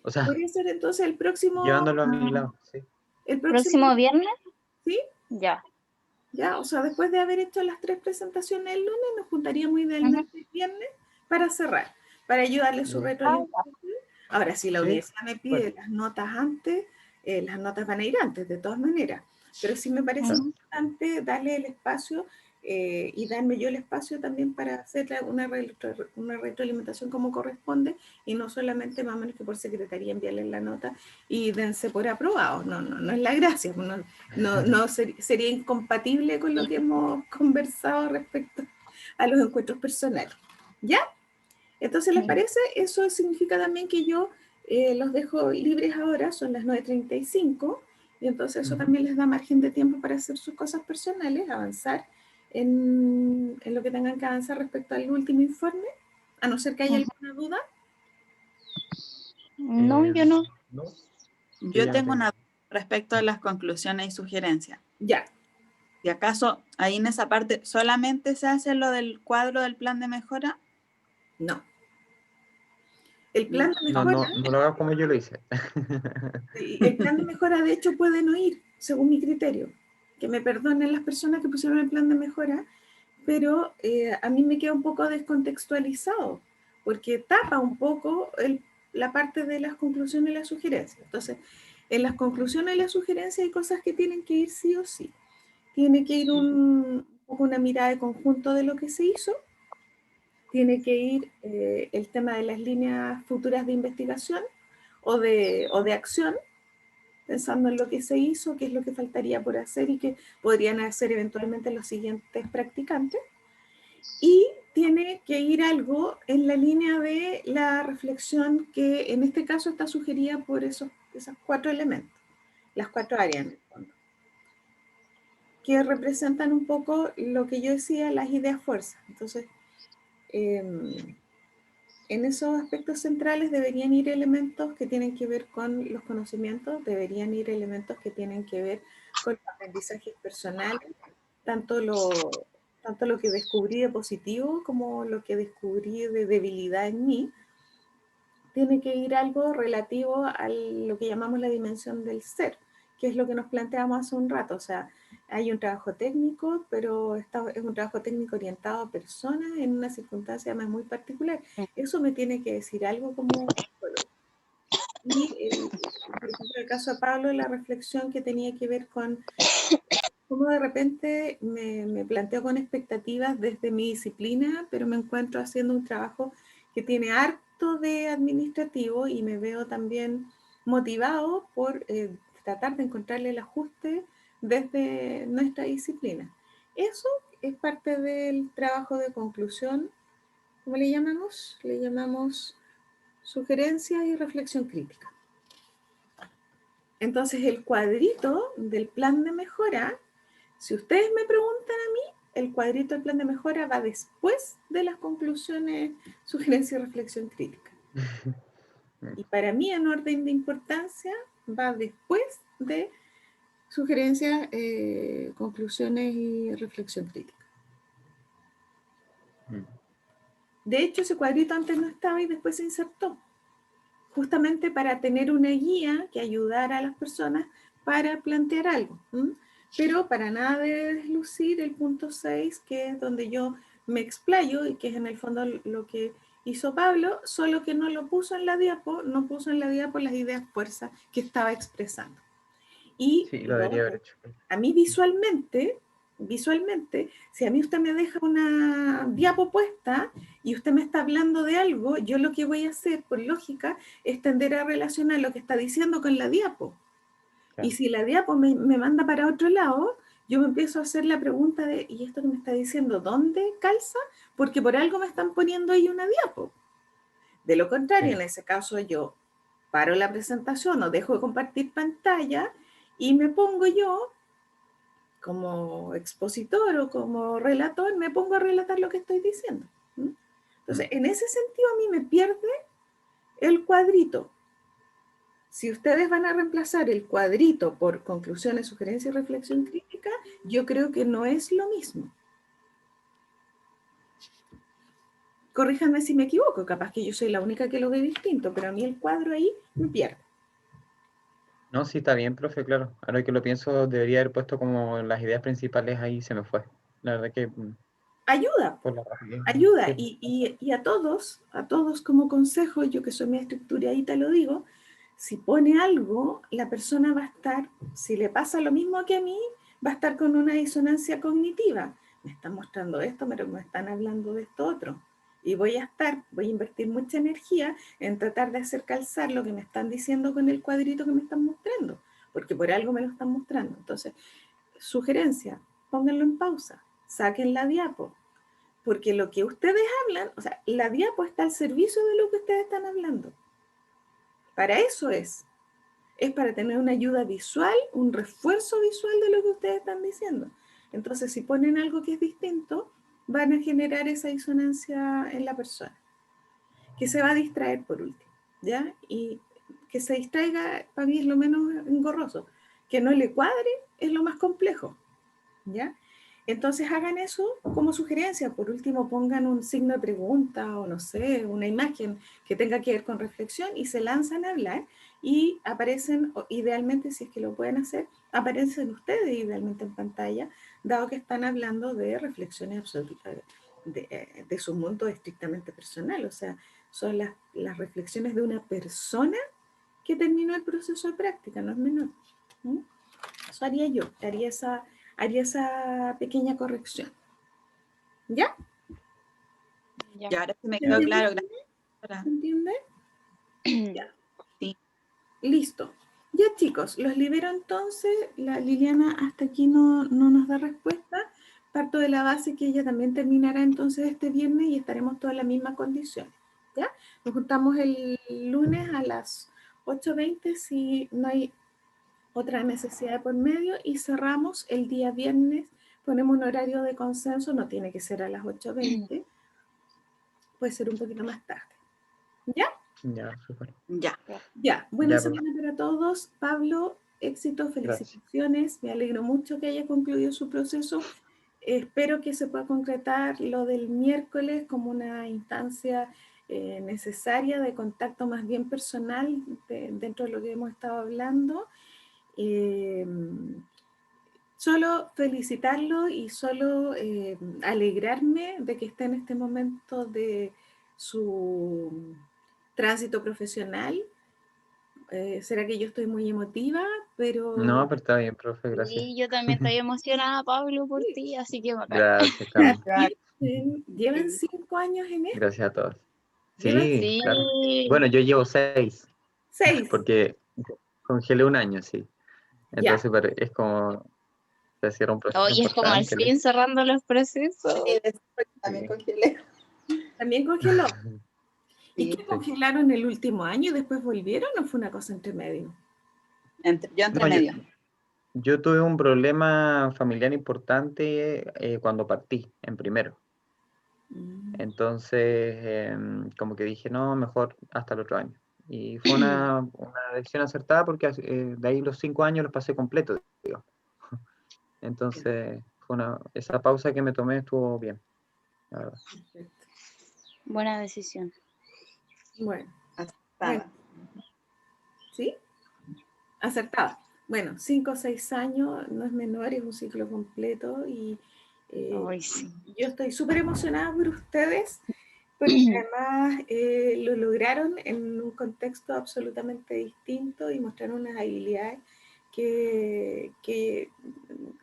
[SPEAKER 1] o sea,
[SPEAKER 2] podría ser entonces el próximo,
[SPEAKER 1] llevándolo a mi
[SPEAKER 3] mm,
[SPEAKER 1] lado, sí.
[SPEAKER 2] el próximo,
[SPEAKER 3] próximo viernes,
[SPEAKER 2] ¿sí?
[SPEAKER 3] ya.
[SPEAKER 2] Ya, o sea, después de haber hecho las 3 presentaciones el lunes, nos juntaríamos
[SPEAKER 3] Ujú.
[SPEAKER 2] idealmente el viernes para cerrar, para ayudarle su
[SPEAKER 1] Ya.
[SPEAKER 3] Ah, ya.
[SPEAKER 2] retroalimentación Ahora, si la
[SPEAKER 1] Sí,
[SPEAKER 2] universidad me pide las notas antes, las notas van a ir antes, de todas maneras. Pero sí me parece
[SPEAKER 3] Ujú.
[SPEAKER 2] importante darle el espacio y darme yo el espacio también para hacer una retroalimentación como corresponde y no solamente más o menos que por secretaría enviarles la nota y dense por aprobado. No, no, no es la gracia. Sería incompatible con lo que hemos conversado respecto a los encuentros personales. ¿Ya? Entonces, ¿les parece? Eso significa también que yo los dejo libres ahora, son las 9:35, y entonces eso también les da margen de tiempo para hacer sus cosas personales, avanzar en lo que tengan que avanzar respecto al último informe, a no ser que haya alguna duda.
[SPEAKER 3] No, yo no.
[SPEAKER 1] No,
[SPEAKER 4] Yo
[SPEAKER 1] ya no
[SPEAKER 4] tengo
[SPEAKER 1] tengo.
[SPEAKER 4] una respecto a las conclusiones y sugerencias.
[SPEAKER 2] Ya,
[SPEAKER 4] Si acaso ahí en esa parte solamente se hace lo del cuadro del plan de mejora,
[SPEAKER 2] no. El plan
[SPEAKER 4] no.
[SPEAKER 2] de
[SPEAKER 1] No,
[SPEAKER 2] mejora,
[SPEAKER 1] no lo hagas como yo lo hice.
[SPEAKER 2] el plan de mejora de hecho puede no ir, según mi criterio. Que me perdonen las personas que pusieron el plan de mejora, pero a mí me queda un poco descontextualizado, porque tapa un poco la parte de las conclusiones y las sugerencias. Entonces, en las conclusiones y las sugerencias hay cosas que tienen que ir sí o sí. Tiene que ir un poco una mirada de conjunto de lo que se hizo, tiene que ir el tema de las líneas futuras de investigación o de acción, pensando en lo que se hizo, qué es lo que faltaría por hacer y qué podrían hacer eventualmente los siguientes practicantes. Y tiene que ir algo en la línea de la reflexión que en este caso está sugerida por esos 4 elementos, las 4 áreas en el fondo, que representan un poco lo que yo decía, las ideas fuerzas. Entonces, en esos aspectos centrales deberían ir elementos que tienen que ver con los conocimientos, deberían ir elementos que tienen que ver con los aprendizajes personales, tanto lo que descubrí de positivo como lo que descubrí de debilidad en mí. Tiene que ir algo relativo a lo que llamamos la dimensión del ser, que es lo que nos planteamos hace un rato. O sea, hay un trabajo técnico, pero es un trabajo técnico orientado a personas en una circunstancia además muy particular. Eso me tiene que decir algo como psicólogo. Y por ejemplo, en el caso de Pablo, la reflexión que tenía que ver con cómo de repente me planteo con expectativas desde mi disciplina, pero me encuentro haciendo un trabajo que tiene harto de administrativo y me veo también motivado por tratar de encontrarle el ajuste desde nuestra disciplina. Eso es parte del trabajo de conclusión. ¿Cómo le llamamos? Le llamamos sugerencias y reflexión crítica. Entonces, el cuadrito del plan de mejora, si ustedes me preguntan a mí, el cuadrito del plan de mejora va después de las conclusiones, sugerencia y reflexión crítica. Y para mí, en orden de importancia, va después de sugerencias, conclusiones y reflexión crítica. De hecho, ese cuadrito antes no estaba y después se insertó, justamente para tener una guía que ayudara a las personas para plantear algo. Pero para nada de deslucir el punto 6, que es donde yo me explayo y que es en el fondo lo que hizo Pablo, solo que no lo puso en la diapo, no puso en la diapo las ideas fuerzas que estaba expresando. Y
[SPEAKER 1] Sí, lo debería haber hecho.
[SPEAKER 2] a mí visualmente, si a mí usted me deja una diapo puesta y usted me está hablando de algo, yo lo que voy a hacer, por lógica, es tender a relacionar lo que está diciendo con la diapo.
[SPEAKER 1] Claro.
[SPEAKER 2] Y si la diapo me manda para otro lado, yo me empiezo a hacer la pregunta de, ¿y esto que me está diciendo, dónde calza? Porque por algo me están poniendo ahí una diapo. De lo contrario, en ese caso yo paro la presentación o dejo de compartir pantalla y me pongo yo como expositor o como relator, me pongo a relatar lo que estoy diciendo. Entonces, en ese sentido a mí me pierde el cuadrito. Si ustedes van a reemplazar el cuadrito por conclusiones, sugerencias y reflexión crítica, yo creo que no es lo mismo. Corríjanme si me equivoco, capaz que yo soy la única que lo ve distinto, pero a mí el cuadro ahí me pierde.
[SPEAKER 1] No, sí, está bien, profe, claro. Ahora que lo pienso, debería haber puesto como las ideas principales ahí, se me fue. La verdad que
[SPEAKER 2] ayuda.
[SPEAKER 1] Por la rapidez.
[SPEAKER 2] Ayuda,
[SPEAKER 1] Sí.
[SPEAKER 2] y a todos como consejo, yo que soy medio estructuradita lo digo, si pone algo, la persona va a estar, si le pasa lo mismo que a mí, va a estar con una disonancia cognitiva. Me están mostrando esto, pero me están hablando de esto otro. Y voy a invertir mucha energía en tratar de hacer calzar lo que me están diciendo con el cuadrito que me están mostrando, porque por algo me lo están mostrando. Entonces, sugerencia, pónganlo en pausa, saquen la diapo, porque lo que ustedes hablan, o sea, la diapo está al servicio de lo que ustedes están hablando. Para eso es para tener una ayuda visual, un refuerzo visual de lo que ustedes están diciendo. Entonces, si ponen algo que es distinto, van a generar esa disonancia en la persona, que se va a distraer por último, ¿ya? Y que se distraiga, para mí es lo menos engorroso. Que no le cuadre es lo más complejo, ¿ya? Entonces hagan eso como sugerencia. Por último, pongan un signo de pregunta o no sé, una imagen que tenga que ver con reflexión y se lanzan a hablar y aparecen, idealmente, si es que lo pueden hacer, aparecen ustedes idealmente en pantalla, dado que están hablando de reflexiones absolutas de su mundo estrictamente personal. O sea, son las reflexiones de una persona que terminó el proceso de práctica, no es menor. ¿Mm? Eso haría yo, haría esa pequeña corrección. ¿Ya?
[SPEAKER 3] Ya.
[SPEAKER 4] Y ahora sí me
[SPEAKER 2] ¿Se
[SPEAKER 4] quedó
[SPEAKER 2] entiende?
[SPEAKER 4] claro. Gracias.
[SPEAKER 2] ¿Se entiende?
[SPEAKER 3] Ya.
[SPEAKER 4] Sí.
[SPEAKER 2] Listo. Ya, chicos, los libero entonces. La Liliana hasta aquí no nos da respuesta. Parto de la base que ella también terminará entonces este viernes y estaremos todas en las mismas condiciones. ¿Ya? Nos juntamos el lunes a las 8:20 si no hay otra necesidad de por medio y cerramos el día viernes. Ponemos un horario de consenso, no tiene que ser a las 8:20, puede ser un poquito más tarde. ¿Ya?
[SPEAKER 1] Ya, súper.
[SPEAKER 4] Ya.
[SPEAKER 2] Ya, buena
[SPEAKER 1] Ya,
[SPEAKER 2] semana para todos. Pablo, éxito, felicitaciones. Me alegro mucho que haya concluido su proceso. Espero que se pueda concretar lo del miércoles como una instancia necesaria de contacto más bien personal dentro de lo que hemos estado hablando. Solo felicitarlo y solo alegrarme de que esté en este momento de su tránsito profesional. Será que yo estoy muy emotiva, pero
[SPEAKER 1] No, pero está bien, profe, gracias.
[SPEAKER 3] Sí, yo también estoy emocionada, Pablo, por ti, así que bacán.
[SPEAKER 1] Gracias, Cami.
[SPEAKER 2] llevan 5 años en esto.
[SPEAKER 1] Gracias a todos.
[SPEAKER 2] Llevan
[SPEAKER 1] Sí,
[SPEAKER 3] Sí.
[SPEAKER 1] claro. Bueno, yo llevo 6,
[SPEAKER 2] 6.
[SPEAKER 1] porque congelé un año, sí.
[SPEAKER 2] Ya.
[SPEAKER 1] Entonces pero es como se cierra un proceso
[SPEAKER 3] Oye, es como al
[SPEAKER 1] importante.
[SPEAKER 3] fin cerrando los procesos.
[SPEAKER 4] Sí, también
[SPEAKER 1] Sí.
[SPEAKER 4] congelé.
[SPEAKER 2] También congeló. ¿Y
[SPEAKER 4] Sí.
[SPEAKER 2] qué congelaron el último año y después volvieron o fue una cosa entre medio?
[SPEAKER 4] Yo entre
[SPEAKER 1] No,
[SPEAKER 4] medio.
[SPEAKER 1] yo tuve un problema familiar importante cuando partí, en primero. Entonces, como que dije, no, mejor hasta el otro año. Y fue una decisión acertada porque de ahí los 5 años los pasé completos, digo. Entonces, esa pausa que me tomé estuvo bien, la verdad.
[SPEAKER 2] Perfecto.
[SPEAKER 3] Buena decisión.
[SPEAKER 2] Bueno,
[SPEAKER 4] Aceptada.
[SPEAKER 2] ¿sí? Acertada. Bueno, 5 o 6 años no es menor, es un ciclo completo y
[SPEAKER 3] Ay, sí.
[SPEAKER 2] yo estoy súper emocionada por ustedes porque además lo lograron en un contexto absolutamente distinto y mostraron unas habilidades que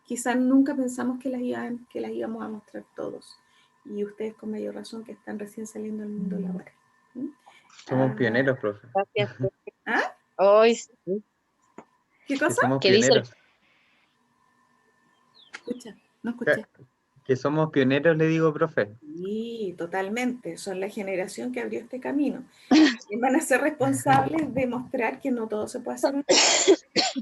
[SPEAKER 2] quizás nunca pensamos que las íbamos a mostrar todos. Y ustedes con mayor razón que están recién saliendo al mundo laboral.
[SPEAKER 1] Somos pioneros, profe.
[SPEAKER 3] Gracias.
[SPEAKER 2] ¿Ah?
[SPEAKER 3] Ay, sí.
[SPEAKER 2] ¿Qué
[SPEAKER 1] Que
[SPEAKER 2] cosa?
[SPEAKER 1] somos
[SPEAKER 3] ¿Qué dice el
[SPEAKER 1] pioneros.
[SPEAKER 2] Escucha, no escuché.
[SPEAKER 1] Que somos pioneros, le digo, profe.
[SPEAKER 2] Sí, totalmente. Son la generación que abrió este camino. Y van a ser responsables de mostrar que no todo se puede hacer online.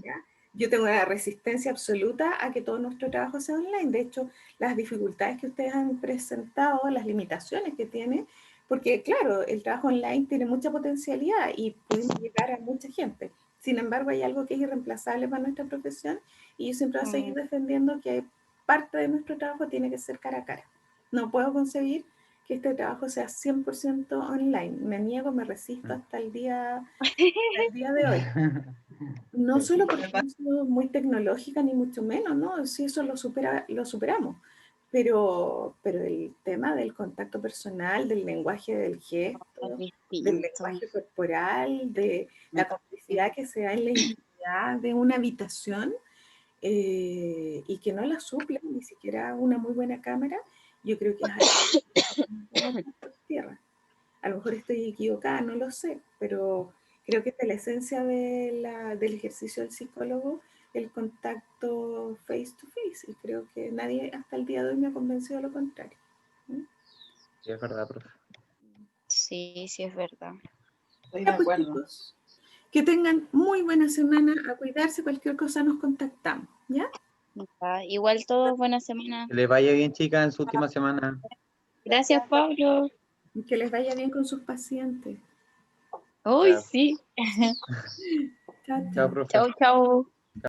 [SPEAKER 2] ¿Ya? Yo tengo una resistencia absoluta a que todo nuestro trabajo sea online. De hecho, las dificultades que ustedes han presentado, las limitaciones que tiene, porque claro, el trabajo online tiene mucha potencialidad y pudimos llegar a mucha gente. Sin embargo, hay algo que es irreemplazable para nuestra profesión y yo siempre voy a seguir defendiendo que parte de nuestro trabajo tiene que ser cara a cara. No puedo concebir que este trabajo sea 100% online. Me niego, me resisto hasta el día de hoy. No solo porque no soy muy tecnológica, ni mucho menos, ¿no? Si eso lo superamos. pero el tema del contacto personal, del lenguaje del gesto,
[SPEAKER 3] Es
[SPEAKER 2] del
[SPEAKER 3] distinto.
[SPEAKER 2] lenguaje corporal, de la complicidad que se da en la intimidad de una habitación, y que no la suple ni siquiera una muy buena cámara, yo creo que es algo que por tierra. A lo mejor estoy equivocada, no lo sé, pero creo que esta es la esencia del ejercicio del psicólogo, el contacto face to face, y creo que nadie hasta el día de hoy me ha convencido de lo contrario.
[SPEAKER 1] Sí, es verdad, profe.
[SPEAKER 3] Sí, sí es verdad.
[SPEAKER 4] Estoy de
[SPEAKER 2] Ya, pues,
[SPEAKER 4] acuerdo.
[SPEAKER 2] chicos, que tengan muy buena semana, a cuidarse, cualquier cosa nos contactamos, ¿ya?
[SPEAKER 3] Ya, igual todos, buena semana.
[SPEAKER 1] Que les vaya bien, chicas, en su última semana.
[SPEAKER 3] Gracias, Pablo.
[SPEAKER 2] Y que les vaya bien con sus pacientes.
[SPEAKER 3] Uy,
[SPEAKER 1] Ya.
[SPEAKER 3] sí.
[SPEAKER 2] Chao,
[SPEAKER 1] Chao,
[SPEAKER 2] chao.
[SPEAKER 1] profe.
[SPEAKER 3] Chau, chau.